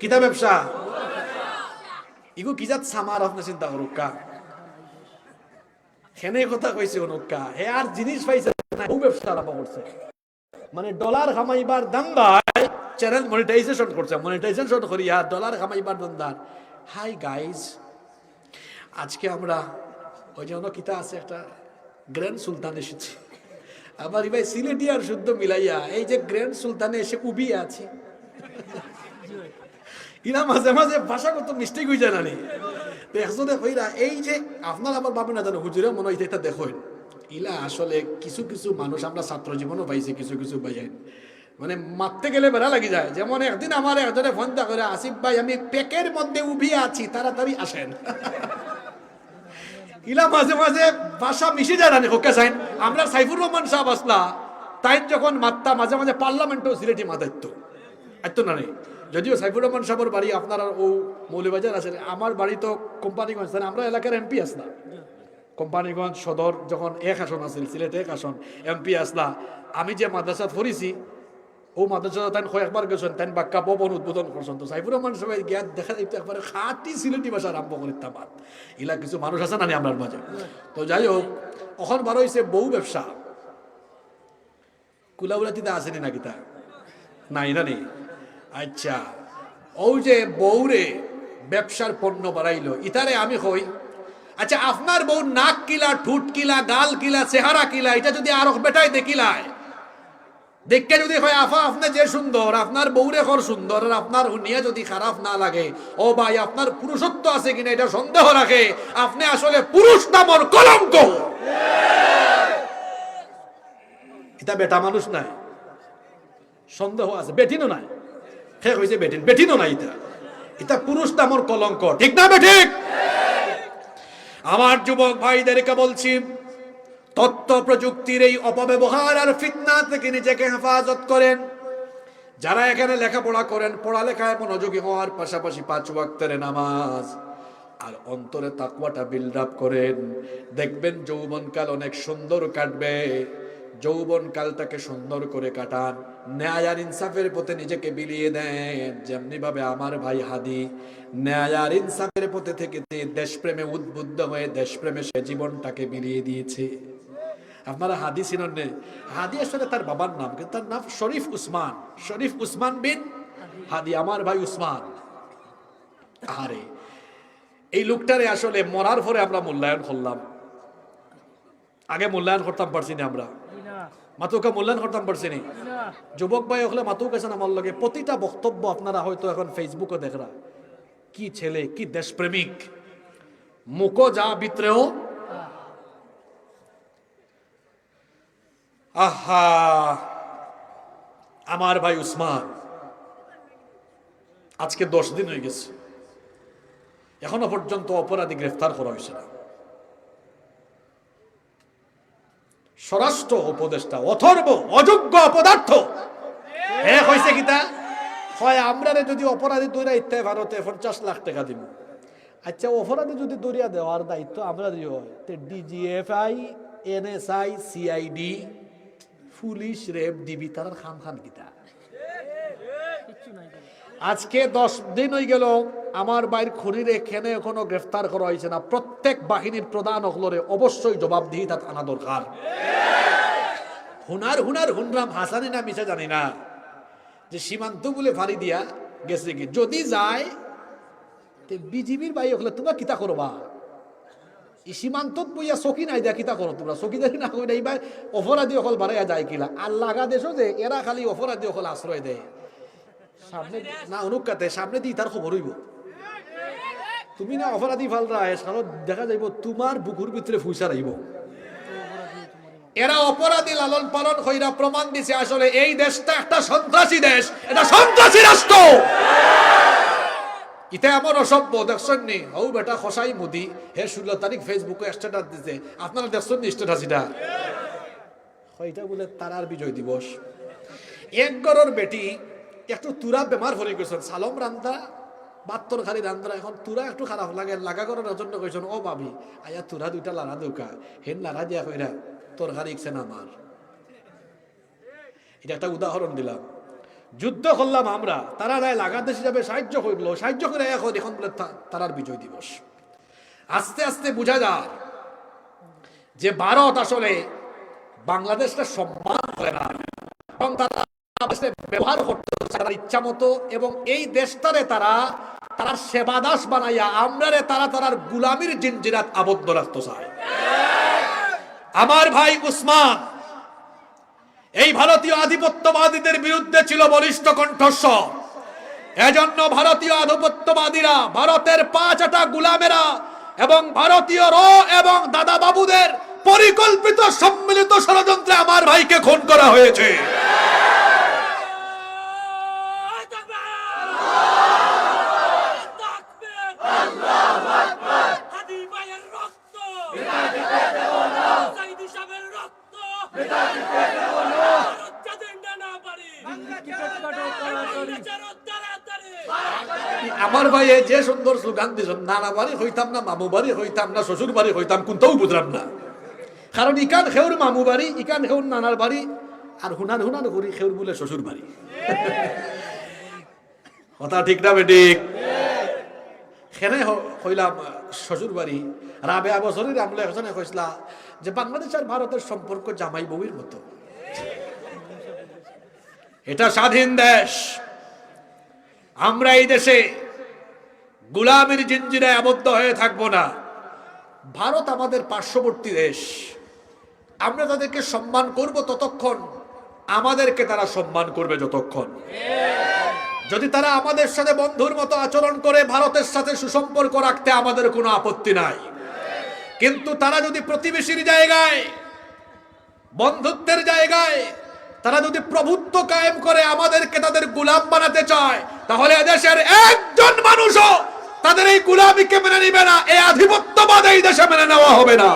কিতা ব্যবসা? ইগো কি যাত সামার আপনি চিন্তা করুকা, হেনে কথা কইছে অনুকা হে আর জিনিস পাইছে না, বউ ব্যবসা আরম্ভ করছে। মানে ডলার কামাইবার দান্দায় চ্যানেল মনিটাইজেশন করছে, মনিটাইজেশন করিয়া ডলার কামাইবার দান্দার। হাই গাইজ, আজকে আমরা ওই জন্য কিতা আছে একটা গ্র্যান্ড সুলতান এসেছি। আবার ভাই সিলেটি আর শুদ্ধ মিলাইয়া এই যে গ্র্যান্ড সুলতানে এসে উবিয়ে আছে, ইনা মাঝে মাঝে ভাষাগত মিস্টেক হয়ে যায় না নি। একজনে কইরা এই যে আপনার আবার ভাবে না জানো হুজুরে মনে হইতে এটা দেখুন, ইলা আসলে কিছু কিছু মানুষ আমরা ছাত্র জীবনও পাইছি, কিছু কিছু পাইছেন মানে মারতে গেলে বেড়া লাগি যায়। যেমন একদিন আমার একজনে ফোন করে, আসিফ ভাই আমি পেকের মধ্যে উবিয়ে আছি, তাড়াতাড়ি আসেন। ইলা মাঝে মাঝে ভাষা মিশে যায় না হোকা সাইন। আমরা সাইফুর রহমান সাহেব আসলা তাই যখন মাত্তা মাঝে মাঝে পার্লামেন্টও সিলেটি মাথাইতো এত না নেই। যদিও সাইফুর রহমান সাহেবের বাড়ি আপনারা ও মৌলবাজার আছে, আমার বাড়ি তো কোম্পানিগঞ্জ, আমরা এলাকার এমপি আসলা। কোম্পানিগঞ্জ সদর যখন 1 আসন আছিল, সিলেটে 1 আসন এমপি আসলা। আমি যে মাদ্রাসা পড়িছি ও মাদ্রাসা তাই কয়েকবার গেছেন, তাই বাক্কা ভবন উদ্বোধন করছেন। তো সাইফুর রহমান সবাই জ্ঞান দেখা যাইতো একবারে খাঁটি সিলেটি ভাষা আরম্ভ করিতাম। ইলা কিছু মানুষ আছে না আমার মাঝে। তো যাই হোক, এখন বার হয়েছে বউ ব্যবসা। কুলাউলাতিতে আসেনি নাকি তা নাই না নেই? আচ্ছা ও যে বউরে ব্যবসার পণ্য বাড়াইলো, ইতারে আমি কই আচ্ছা আপনার বউ নাক কিলা, ঠুট কিলা, গাল কিলা, চেহারা কিলা, এটা যদি আরো বেটাই দেখিলায় দেখে যদি হয় আফা আপনি যে সুন্দর, আপনার বউরে খর সুন্দর, আর আপনার হুনিয়া যদি খারাপ না লাগে, ও ভাই আপনার পুরুষত্ব আছে কিনা এটা সন্দেহ রাখে, আপনি আসলে পুরুষ নামর কলঙ্ক। এটা বেটা মানুষ নাই, সন্দেহ আছে। বেটিনও নাই, শেষ হয়েছে বেটিন, বেটিনও নাই। এটা এটা পুরুষ নামর কলঙ্ক, ঠিক না বেঠিক? আমার যুবক ভাইদেরকে বলছি, তথ্য প্রযুক্তির এই অপব্যবহার আর ফিতনা থেকে নিজেকে হেফাজত করেন। যারা এখানে লেখাপড়া করেন, পড়ালেখায় মনোযোগী হওয়ার পাশাপাশি 5 ওয়াক্তের নামাজ আর অন্তরে তাকওয়াটা বিল্ড আপ করেন, দেখবেন যৌবনকাল অনেক সুন্দর কাটবে। যৌবনকালটাকে সুন্দর করে কাটান, ন্যায় আর ইনসাফের পথে নিজেকে বিলিয়ে দেন। যেমনি ভাবে আমার ভাই হাদি ন্যায় আর ইনসাফের পথে থেকে দেশপ্রেমে উদ্বুদ্ধ হয়ে দেশপ্রেমে সে জীবনটাকে বিলিয়ে দিয়েছে। আপনারা হাদি চিনেন? হাদি আসলে তার বাবার নাম, কিন্তু তার নাম শরীফ উসমান, শরীফ উসমান বিন হাদি, আমার ভাই উসমান। আরে এই লোকটারে আসলে মরার পরে আমরা মূল্যায়ন করলাম, আগে মূল্যায়ন করতাম পারছি না। আমরা মাতুকা মূল্যায়ন করতাম পারছি না। যুবক ভাই হলে মাতুক আছেন আমার লগে, প্রতিটা বক্তব্য আপনারা হয়তো এখন ফেসবুকে দেখরা, কি ছেলে, কি দেশপ্রেমিক, মুখো যা ভিতরেও। আহা আমার ভাই উসমান আজকে 10 দিন হয়ে গেছে, এখনো পর্যন্ত অপরাধী গ্রেফতার করা হয়েছে না। স্বরাষ্ট্র উপদেষ্টা অথর্ব অযোগ্য অপদার্থ হয়েছে কিতা হয় আমরা যদি অপরাধী দৌড়া ইত্যাদি ভারতে 50 লাখ টাকা দিব। আচ্ছা অপরাধী যদি দৌড়িয়া দেওয়ার দায়িত্ব আমরা দিয়ে হয় DGFI NSI CID police RAB DB তার খাম খান কিতা। আজকে 10 দিন হয়ে গেল আমার বাইর খুনির এখানে এখনো গ্রেফতার করা হয়েছে না। প্রত্যেক বাহিনীর প্রধান হলরে অবশ্যই জবাবদিহিতা আনা দরকার। হুনরাম হাসানি না মিশা জানি না যে সীমান্ত বলে ফাঁড়ি দিয়া গেছে কি যদি যায় বিজিবির বাই হলে তোমরা কিতা করবা এই সীমান্তত বইয়া চকি নাই দিয়া কিতা করো তোমরা চকিদারি না করি এইবার অপরাধী অকল বাড়াইয়া যায় কিলা আর লাগা দেশও যে এরা খালি অপরাধী অকল আশ্রয় দেয় সামনে না অনুকাতে সামনে দিয়ে তার খবর হইব তুমি না অপরাধী ফালরা সারত দেখা যাইব তোমার বুকুর ভিতরে ফুসা রইব। এরা অপরাধী লালন পালন কইরা প্রমাণ দিছে আসলে এই দেশটা একটা সন্ত্রাসী দেশ, এটা সন্ত্রাসী রাষ্ট্র। ইতে আমার অসভ্য দেখছেন নি ও বেটা খসাই মোদি হে 16 তারিখ ফেসবুকে স্ট্যাটাস দিছে আপনারা দেখছেন নি স্ট্যাটাস এটা কইটা বলে তারার বিজয় দিবস। এক গরর বেটি একটু তুরা বেমার হয়ে গেছেন সালম রান্দা 72 খালি রান্দা এখন তুরা একটু খারাপ লাগে লাগা করার জন্য কইছেন ও ভাবি আয়া তুরা দুইটা লাড়া দৌকা হেন লাড়া দিয়া কইরা তোর ঘরে ইকছে না আমার। এটা একটা উদাহরণ দিলাম। যুদ্ধ করলাম আমরা তারা রায় লাগার দেশ হিসাবে সাহায্য করলো সাহায্য করে এখন এখন বলে তারার বিজয় দিবস। আস্তে আস্তে বোঝা যায় যে ভারত আসলে বাংলাদেশটা সম্মান করে না এবং তারা ব্যবহার করতে তার ইচ্ছা মতো এবং এই দেশটারে তারা তার সেবাদাস বানাইয়া আমরারে তারা তার গুলামির জিনজিরাত আবদ্ধ রাখতে চায়। আমার ভাই উসমান এই ভারতীয় আধিপত্যবাদীদের বিরুদ্ধে ছিল বলিষ্ঠ কণ্ঠস্বর। এজন্য ভারতীয় আধিপত্যবাদীরা ভারতের 5টা গুলামেরা এবং ভারতীয় র এবং দাদা বাবুদের পরিকল্পিত সম্মিলিত ষড়যন্ত্রে আমার ভাইকে খুন করা হয়েছে। আমার ভাই যে সুন্দর স্লোগান দিয়েছেন নানা বাড়ি হইতাম না মামু বাড়ি হইতাম না শ্বশুর বাড়ি হইতাম কোনটাও বুঝলাম না। কারণ ইকান খেউর মামু বাড়ি ইকান খেউর নানার বাড়ি আর হুনার হুনার ঘুরি খেউর বলে শ্বশুর বাড়ি। কথা ঠিক না বেঠিক? খেনে হইলাম শ্বশুর বাড়ি রাবেয়া বছরের আমলে একজনে কইসলা যে বাংলাদেশ আর ভারতের সম্পর্ক জামাই বউয়ের মতো। এটা স্বাধীন দেশ, আমরা এই দেশে গোলামের জিঞ্জিরায় আবদ্ধ হয়ে থাকবো না। ভারত আমাদের পার্শ্ববর্তী দেশ, আমরা তাদেরকে সম্মান করব ততক্ষণ, আমাদেরকে তারা সম্মান করবে যতক্ষণ। যদি তারা আমাদের সাথে বন্ধুর মতো আচরণ করে ভারতের সাথে সুসম্পর্ক রাখতে আমাদের কোনো আপত্তি নাই, কিন্তু তারা যদি প্রতিবেশীর জায়গায় বন্ধুত্বের জায়গায় তারা যদি প্রভুত্ব কায়েম করে আমাদেরকে তাদের গোলাম বানাতে চায়, তাহলে এদেশের একজন মানুষও তাদের এই গোলামিকে মেনে নিবে না। এই আধিপত্যবাদ এই দেশে মেনে নেওয়া হবে না।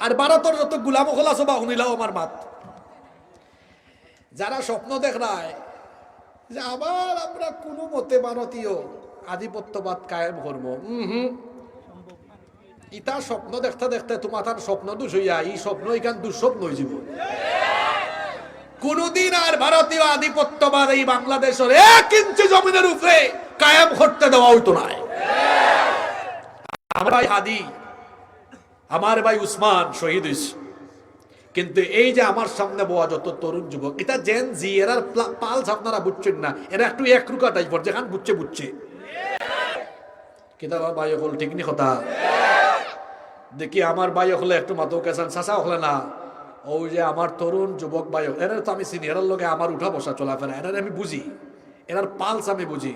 আর ভারতের যত গোলাম খোলা সবা শুনিলাও আমার মাত, যারা স্বপ্ন দেখায় যে আবার আমরা কোনো মতে ভারতীয় আধিপত্যবাদ কায়েম করবো, ইটা স্বপ্ন দেখতে দেখতে তোমার তার স্বপ্ন দুষ হইয়া এই স্বপ্ন এখান দুঃস্বপ্ন হয়ে যাব। কোনদিন আর ভারতীয় আধিপত্যবাদ এই বাংলাদেশের 1 ইঞ্চি জমিনের উপরে কায়েম করতে দেওয়া হইতো না। আমার ভাই হাদি, আমার ভাই উসমান শহীদ হইছে, কিন্তু এই যে আমার সামনে বয়া যত তরুণ যুবক, এটা জেন জি, এরা পালস আপনারা বুঝছেন না, এরা একটু একরুকা টাইপের, যেখান বুঝছে বুঝছে কিতা ভাই হল ঠিক নি কথা। দেখি আমার ভাই হলে একটু মাথা কেসান চাষা হলে না, ওই যে আমার তরুণ যুবক ভাই, এরা তো আমি সিনিয়রের লগে আমার উঠা বসা চলাফেরা, এরা আমি বুঝি, এরার পালস আমি বুঝি।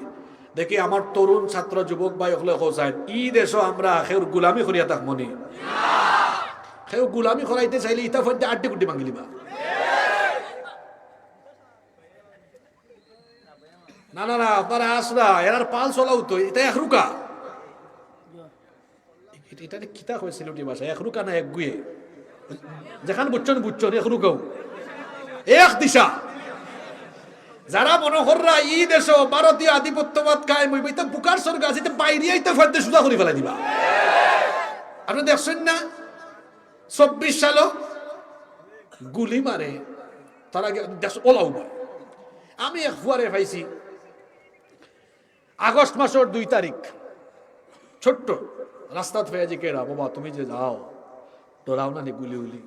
দেখি আমার তরুণ ছাত্র যুবক ভাই হলে হোসাইন ই দেশও আমরা সেউর গুলামি করিয়া থাক মনি, সেউ গুলামি করাইতে চাইলে ইটা ফোনটা 8 কোটি মাঙ্গিলিবা। না না না, আপনারা আসরা এর পাল চলাও তো, এটা একরুকা। এটা কিতা হয়েছিল ভাষা, একরুকা না এক গুয়ে, যেখান বুঝছেন বুঝছেন, একরুকাও এক দিশা। যারা মনোহররা ই দেশ ভারতীয় আধিপত্যবাদ কায়েম হইবে, এটা বুকার সরকার আছে, বাইরে আইতে ফাইতে সুদা করে ফেলাই দিবা। আপনি দেখছেন না 24 সাল গুলি মারে তারা ওলাও। আমি এক ফুয়ারে পাইছি আগস্ট মাসের 2 তারিখ, ছোট্ট রাস্তাত ফেয়াজি কেরা, বাবা তুমি যে যাও ডরাও না নি গুলি উলি,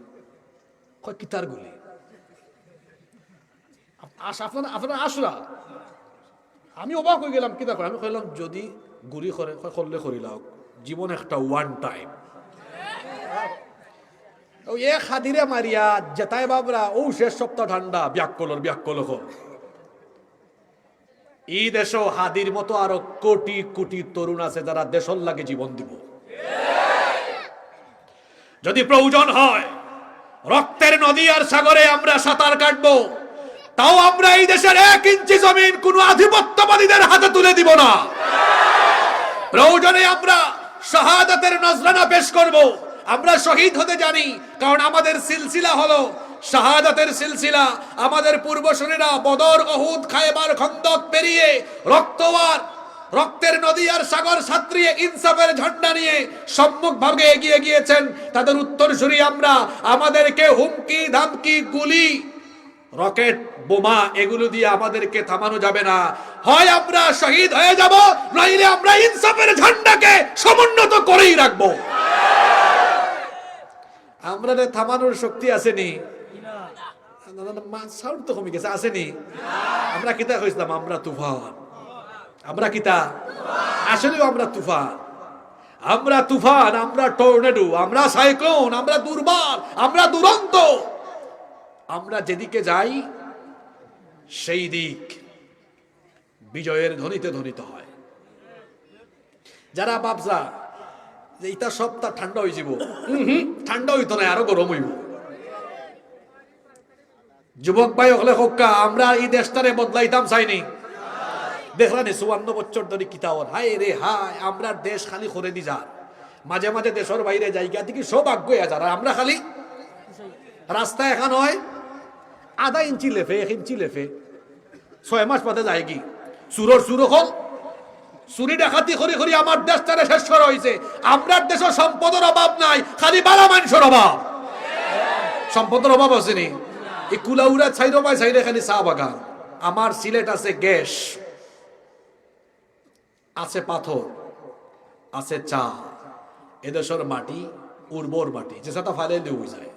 কয় কিতার গুলি? আপনারা আসরা। আমি অবাক হয়ে গেলাম, কিতা করে? আমি কইলাম যদি গুলি করে করলে করিলাও, জীবন একটা ওয়ান টাইম। এ খাদিরে মারিয়া জেতাই বাবরা ও শেষ সপ্তাহ ঠান্ডা ব্যাকল এই দেশ হাদির মতো আরো কোটি কোটি তরুণ আছে যারা দেশর লাগে জীবন দিব। যদি প্রয়োজন হয় রক্তের নদী আর সাগরে আমরা সাঁতার কাটবো, তাও আমরা এই দেশের 1 ইঞ্চি জমিন কোন আধিপত্যবাদীদের হাতে তুলে দিব না। প্রয়োজনে আমরা শাহাদাতের নজরানা পেশ করব। আমরা শহীদ হতে জানি, কারণ আমাদের সিলসিলা হলো শাহাদাতের সিলসিলা। আমাদের পূর্বসূরীরা বদর, উহুদ, খায়বার, খন্দক পেরিয়ে রক্তের নদী আর সাগর সাঁতরিয়ে ইনসাফের ঝান্ডা নিয়ে সম্মুখ ভাগে এগিয়ে গিয়েছেন। তাদের উত্তরসূরি আমরা। আমাদেরকে হুমকি ধামকি, গুলি, রকেট, বোমা এগুলো দিয়ে আমাদেরকে থামানো যাবে না। হয় আমরা শহীদ হয়ে যাব, নইলে আমরা ইনসাফের ঝান্ডাকে সমুন্নত করেই রাখবো। আমরা থামানোর শক্তি আসেনি, সাউন্ড তো কমে গেছে, আসেনি। আমরা কিতা কইছিলাম? আমরা তুফান। আমরা কিতা? আসলেও আমরা তুফান। আমরা তুফান, আমরা টর্নেডো, আমরা সাইক্লোন, আমরা দুর্বার, আমরা দুরন্ত। আমরা যেদিকে যাই সেই দিক বিজয়ের ধ্বনিতে ধ্বনিত হয়। যারা ভাবছা যে এটা সপ্তাহ ঠান্ডা হয়ে যাব, ঠান্ডা হইতো না, আরো গরম হইব। যুবক ভাই হলে হোক্কা, আমরা এই দেশটারে বদলাইতাম চাইনি। দেখলানি 54 বছর ধরে কিতাওর, হায় রে হায়, আমরা দেশ খালি করে দি যা। মাঝে মাঝে দেশের বাইরে জায়গা থেকে সব আগ্রহ যারা, আমরা খালি রাস্তা এখন হয় আধা ইঞ্চি লেফে, 1 ইঞ্চি লেফে, 6 মাস বাদে যায় কি সুর হল চুরি ডাকাতি করি আমার দেশটারে শেষ করা হয়েছে। আমরা দেশের সম্পদের অভাব নাই, খালি বালা মানুষের অভাব। সম্পদের অভাব আসেনি। এই কুলাউড়া ছাইরে খালি চা বাগান। আমার সিলেট আছে গ্যাস, আছে পাথর, আছে চা। এদেশের মাটি উর্বর মাটি, যে সাথে ফালে হয়ে যায়।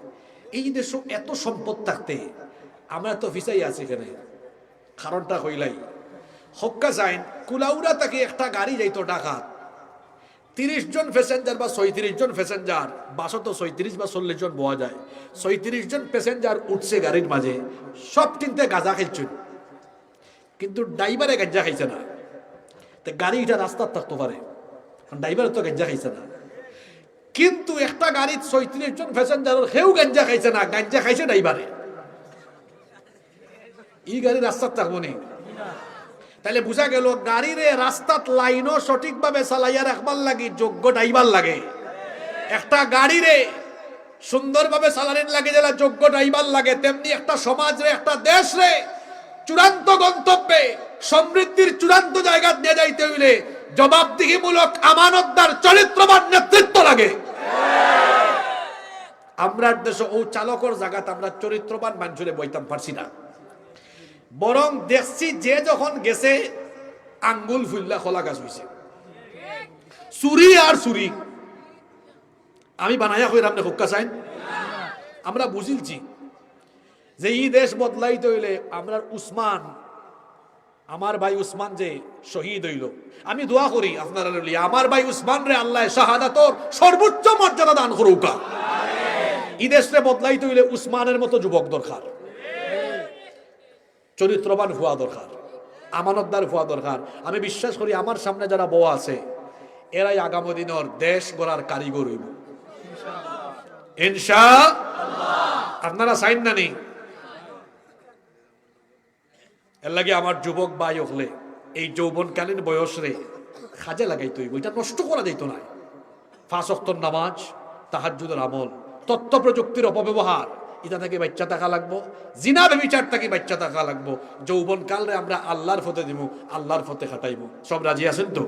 এই দেশ এত সম্পদ থাকতে আমরা তো ফিসাই আছি এখানে। কারণটা হইলাই হক্কা যাইন কুলাউড়া থেকে একটা গাড়ি যাইতো ঢাকাত, 30 জন প্যাসেঞ্জার বা 36 জন প্যাসেঞ্জার, বাসও তো 36 বা 40 জন বোয়া যায়। 36 জন প্যাসেঞ্জার উঠছে গাড়ির মাঝে, সব তিনটে গাঁজা খেলছেন, কিন্তু ড্রাইভারে গাঁজা খাইছে না। তো গাড়ি এটা রাস্তার থাকতে পারে, ড্রাইভার তো গাঁজা খাইছে না। কিন্তু একটা গাড়ির 36 জন প্যাসেঞ্জারের কেউ গাঁজা খাইছে না, গাঁজা খাইছে ড্রাইভারে। এই গাড়ি রাস্তার থাকবো নি? তাহলে বুঝা গেল গাড়িরে রাস্তাত লাইনও সঠিকভাবে চালাইয়া রাখবার লাগে যোগ্য ড্রাইভার লাগে। একটা গাড়িরে সুন্দরভাবে চালানোর লাগে যারা যোগ্য ড্রাইভার লাগে, তেমনি একটা সমাজ রে, একটা দেশ রে চূড়ান্ত গন্তব্যে সমৃদ্ধির চূড়ান্ত জায়গা নিয়ে যাইতে হইলে জবাবদিহিমূলক আমানতদার চরিত্রবান নেতৃত্ব লাগে। আমরা দেশে ও চালকর জায়গাতে আমরা চরিত্রবান মানুষরে বইতাম পারছি না। বরং দেখছি যে যখন গেছে আঙ্গুল ফুল্লা খোলা গাছ হয়েছে, চুরি আর চুরি। আমি বানাইয়া কই আপনি হুক্কা চাইন? আমরা বুঝিলছি যে এই দেশ বদলাইতে হইলে আমরা উসমান, আমার ভাই উসমান যে শহীদ হইল, আমি দোয়া করি আপনারা আমার ভাই উসমান রে আল্লাহ শাহাদাতর সর্বোচ্চ মর্যাদা দান করুকা। এই দেশে বদলাইতে হইলে উসমানের মতো যুবক দরকার, চরিত্রবান হওয়া দরকার, আমানতদার হওয়া দরকার। আমি বিশ্বাস করি আমার সামনে যারা বউ আছে এরাই আগামী দিনের দেশ গড়ার কারিগর হইব ইনশাআল্লাহ। আপনারা চাইন না নি? এর লাগে আমার যুবক ভাই হলে এই যৌবনকালীন বয়সরে কাজে লাগাইতে হইব, এটা নষ্ট করা যাইতো না। 5 ওয়াক্তের নামাজ, তাহাজ্জুদের আমল, তথ্য প্রযুক্তির অপব্যবহার, এটা থেকে বাচ্চা থাকা লাগবো, জিনা ব্যভিচার থেকে বাচ্চা থাকা লাগবো। যৌবন কালরে আমরা আল্লাহর ফতে দিব, আল্লাহর ফতে খাটাইব। সব রাজি আছেন তো?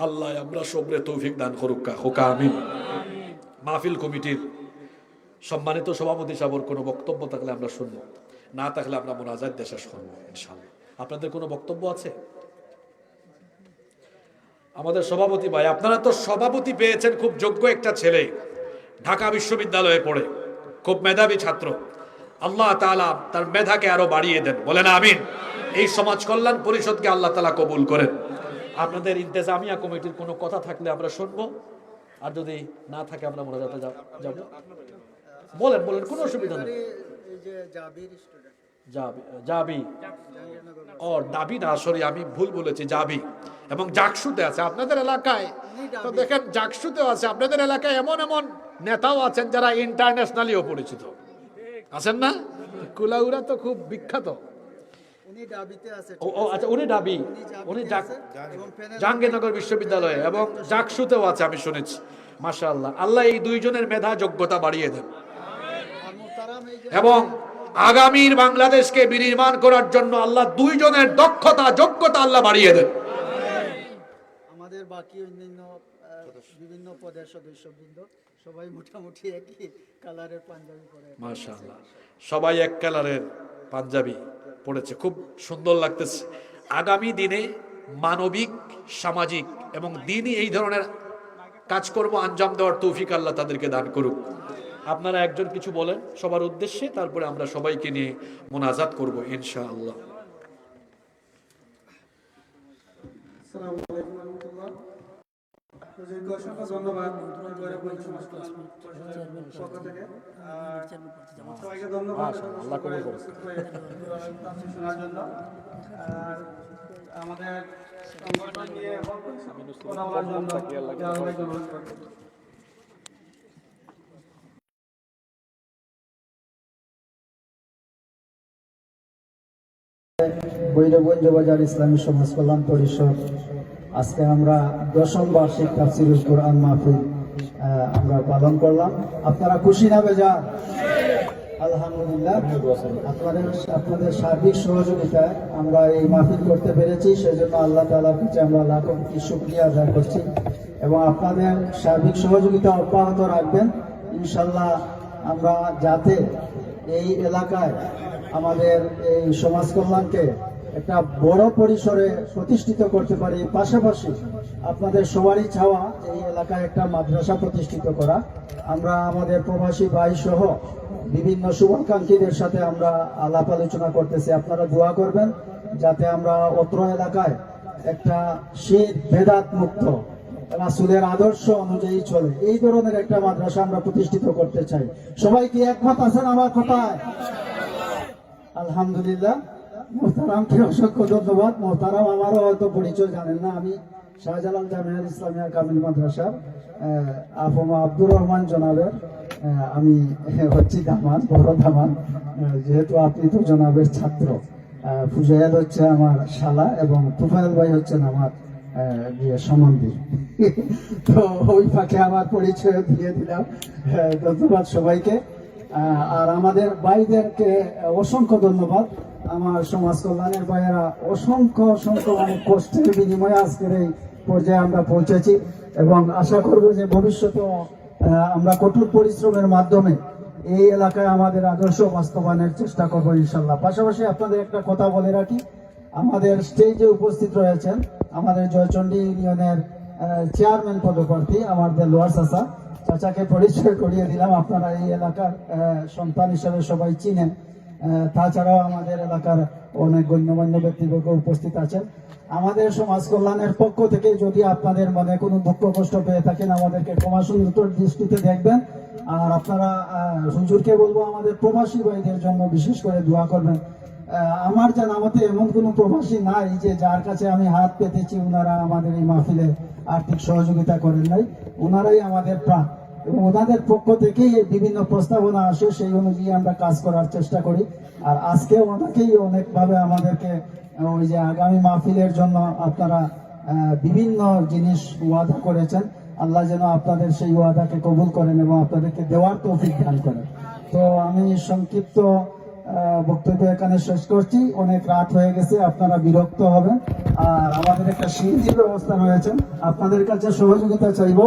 আল্লাহ আমরা সবরে তৌফিক দান করুক, হোকা আমিন। মাহফিল কমিটির সম্মানিত সভাপতি সাহেবের কোনো বক্তব্য থাকলে আমরা শুনবো, না থাকলে আমরা মোনাজাত দিয়ে শেষ করবো ইনশাআল্লাহ। আপনাদের কোনো বক্তব্য আছে? আমাদের সভাপতি ভাই, আপনারা তো সভাপতি পেয়েছেন, খুব যোগ্য একটা ছেলে, ঢাকা বিশ্ববিদ্যালয়ে পড়ে, খুব মেধাবী ছাত্র। আল্লাহ তাআলা তার মেধাকে আরো বাড়িয়ে দেন, বলেন আমিন। এই সমাজ কল্যাণ পরিষদকে আল্লাহ তাআলা কবুল করেন। আপনাদের ইন্তেজামিয়া কমিটির কোনো কথা থাকলে আমরা শুনবো, আর যদি না থাকে আমরা মোনাজাতে যাব। বলেন বলেন, কোনো অসুবিধা নেই। জাবি ও দাবি না, সরি আমি ভুল বলেছি, জাবি এবং জাকসুতে আছে আপনাদের এলাকায়। তো দেখেন জাকসুতেও আছে আপনাদের এলাকায়, এমন এমন নেতাও আছেন যারা ইন্টারন্যাশনালিও পরিচিত আছেন না? কুলাউড়া তো খুব বিখ্যাত। ও আচ্ছা, উনি ডাবি, উনি জাহাঙ্গীরনগর বিশ্ববিদ্যালয়ে এবং জাকসুতেও আছে আমি শুনেছি। মাশাআল্লাহ, আল্লাহ এই দুইজনের মেধা যোগ্যতা বাড়িয়ে দেন এবং আগামীর বাংলাদেশকে বিনির্মাণ করার জন্য আল্লাহ দুইজনের দক্ষতা যোগ্যতা আল্লাহ বাড়িয়ে দেন। আমাদের বাকি অন্যান্য বিভিন্ন পদের সদস্যবৃন্দ সবাই মোটামুটি একই কালারের পাঞ্জাবি পরে, মাশাআল্লাহ, সবাই এক কালারের পাঞ্জাবি পড়েছে, খুব সুন্দর লাগতেছে। আগামী দিনে মানবিক, সামাজিক এবং দিনই এই ধরনের কাজকর্ম আঞ্জাম দেওয়ার তৌফিক আল্লাহ তাদেরকে দান করুক। আপনারা একজন কিছু বলেন সবার উদ্দেশ্যে, তারপরে আমরা সবাইকে নিয়ে মোনাজাত করব ইনশাআল্লাহ। আসসালামু আলাইকুম ওয়া রাহমাতুল্লাহ। হুজুরকে অসংখ্য ধন্যবাদ পক্ষ থেকে, আর সবাইকে ধন্যবাদ শোনার জন্য। আর আমাদের সংগঠন নিয়ে কথা বলার জন্য অনুরোধ করছি। ভৈরবগঞ্জ বাজার ইসলামী সমাজ কল্যাণ পরিষদ, আজকে আমরা 10ম বার্ষিক তাফসীরুল কোরআন মাহফিল আমরা পালন করলাম। আপনারা খুশি না বেজার? আলহামদুলিল্লাহ, আপনাদের সার্বিক সহযোগিতায় আমরা এই মাহফিল করতে পেরেছি, সেজন্য আল্লাহ তাআলার কাছে আমরা লাখো কোটি শুকরিয়া আদায় করছি এবং আপনাদের সার্বিক সহযোগিতা অব্যাহত রাখবেন ইনশাআল্লাহ। আমরা যাতে এই এলাকায় আমাদের এই সমাজ কল্যাণকে একটা বড় পরিসরে প্রতিষ্ঠিত করতে পারি, পাশাপাশি আপনাদের সবারই চাওয়া এই এলাকায় একটা মাদ্রাসা প্রতিষ্ঠিত করা। আমরা আমাদের প্রবাসী ভাই সহ বিভিন্ন শুভাকাঙ্ক্ষীদের সাথে আমরা আলাপ আলোচনা করতেছি, আপনারা দোয়া করবেন যাতে আমরা অত্র এলাকায় একটা শিরক বেদাত মুক্ত, রাসূলের আদর্শ অনুযায়ী চলে এই ধরনের একটা মাদ্রাসা আমরা প্রতিষ্ঠিত করতে চাই। সবাই কি একমত আছেন আমার কথায়? আলহামদুলিল্লাহ। মোহতারামকে অসংখ্য ধন্যবাদ। মোহতারাম আমারও হয়তো পরিচয় জানেন না, আমি শাহজালাল জামিয়া ইসলামিয়া কামিল মাদ্রাসার আফমা আব্দুর রহমান জনাবের আমি হচ্ছি দামান, বড় দামান, যেহেতু আপনি তো জনাবের ছাত্র। ফুজাইল হচ্ছে আমার শালা এবং তুফাইল ভাই হচ্ছেন আমার সম্বন্ধী। তো ওই ফাঁকে আমার পরিচয় দিয়ে দিলাম। ধন্যবাদ সবাইকে। আর আমাদের ভাইদেরকে অসংখ্য ধন্যবাদ। আমার সমাজ কল্যাণের ভাইয়েরা অসংখ্য অনেক কষ্টের বিনিময়ে আজকের এই পর্যায়ে আমরা পৌঁছেছি এবং আশা করব যে ভবিষ্যতে আমরা কঠোর পরিশ্রমের মাধ্যমে এই এলাকায় আমাদের আদর্শ বাস্তবায়নের চেষ্টা করব ইনশাল্লাহ। পাশাপাশি আপনাদের একটা কথা বলে রাখি, আমাদের স্টেজে উপস্থিত রয়েছেন আমাদের জয়চন্ডী ইউনিয়নের চেয়ারম্যান পদপ্রার্থী আমাদের লোয়ার চাচাকে পরিচয় করিয়ে দিলাম। আপনারা এই এলাকার সন্তান হিসেবে সবাই চিনেন। তাছাড়াও আমাদের এলাকার অনেক গণ্যমান্য ব্যক্তিবর্গ উপস্থিত আছেন। আমাদের সমাজ কল্যাণের পক্ষ থেকে যদি আপনাদের মনে কোনো দুঃখ কষ্ট পেয়ে থাকেন আমাদেরকে ক্ষমা সুন্দর দৃষ্টিতে দেখবেন। আর আপনারা হুজুরকে বলবো আমাদের প্রবাসী ভাইদের জন্য বিশেষ করে দোয়া করবেন। আমার জানামতে এমন কোনো প্রবাসী নাই যে যার কাছে আমি হাত পেতেছি ওনারা আমাদের এই মাহফিলে আর্থিক সহযোগিতা করেন নাই। ওনারাই আমাদের প্রাণ এবং ওনাদের পক্ষ থেকেই বিভিন্ন প্রস্তাবনা আসে, সেই অনুযায়ী আমরা কাজ করার চেষ্টা করি। আর আজকে ওনাকেই অনেকভাবে আমাদেরকে ওই যে আগামী মাহফিলের জন্য আপনারা বিভিন্ন জিনিস ওয়াদা করেছেন, আল্লাহ যেন আপনাদের সেই ওয়াদাকে কবুল করেন এবং আপনাদেরকে দেওয়ার তৌফিক দান করেন। তো আমি সংক্ষিপ্ত বক্তব্য এখানে শেষ করছি, অনেক রাত হয়ে গেছে, আপনারা বিরক্ত হবেন। আর আমাদের একটা সিঁড়ির ব্যবস্থা রয়েছে, আপনাদের কাছে সহযোগিতা চাইব।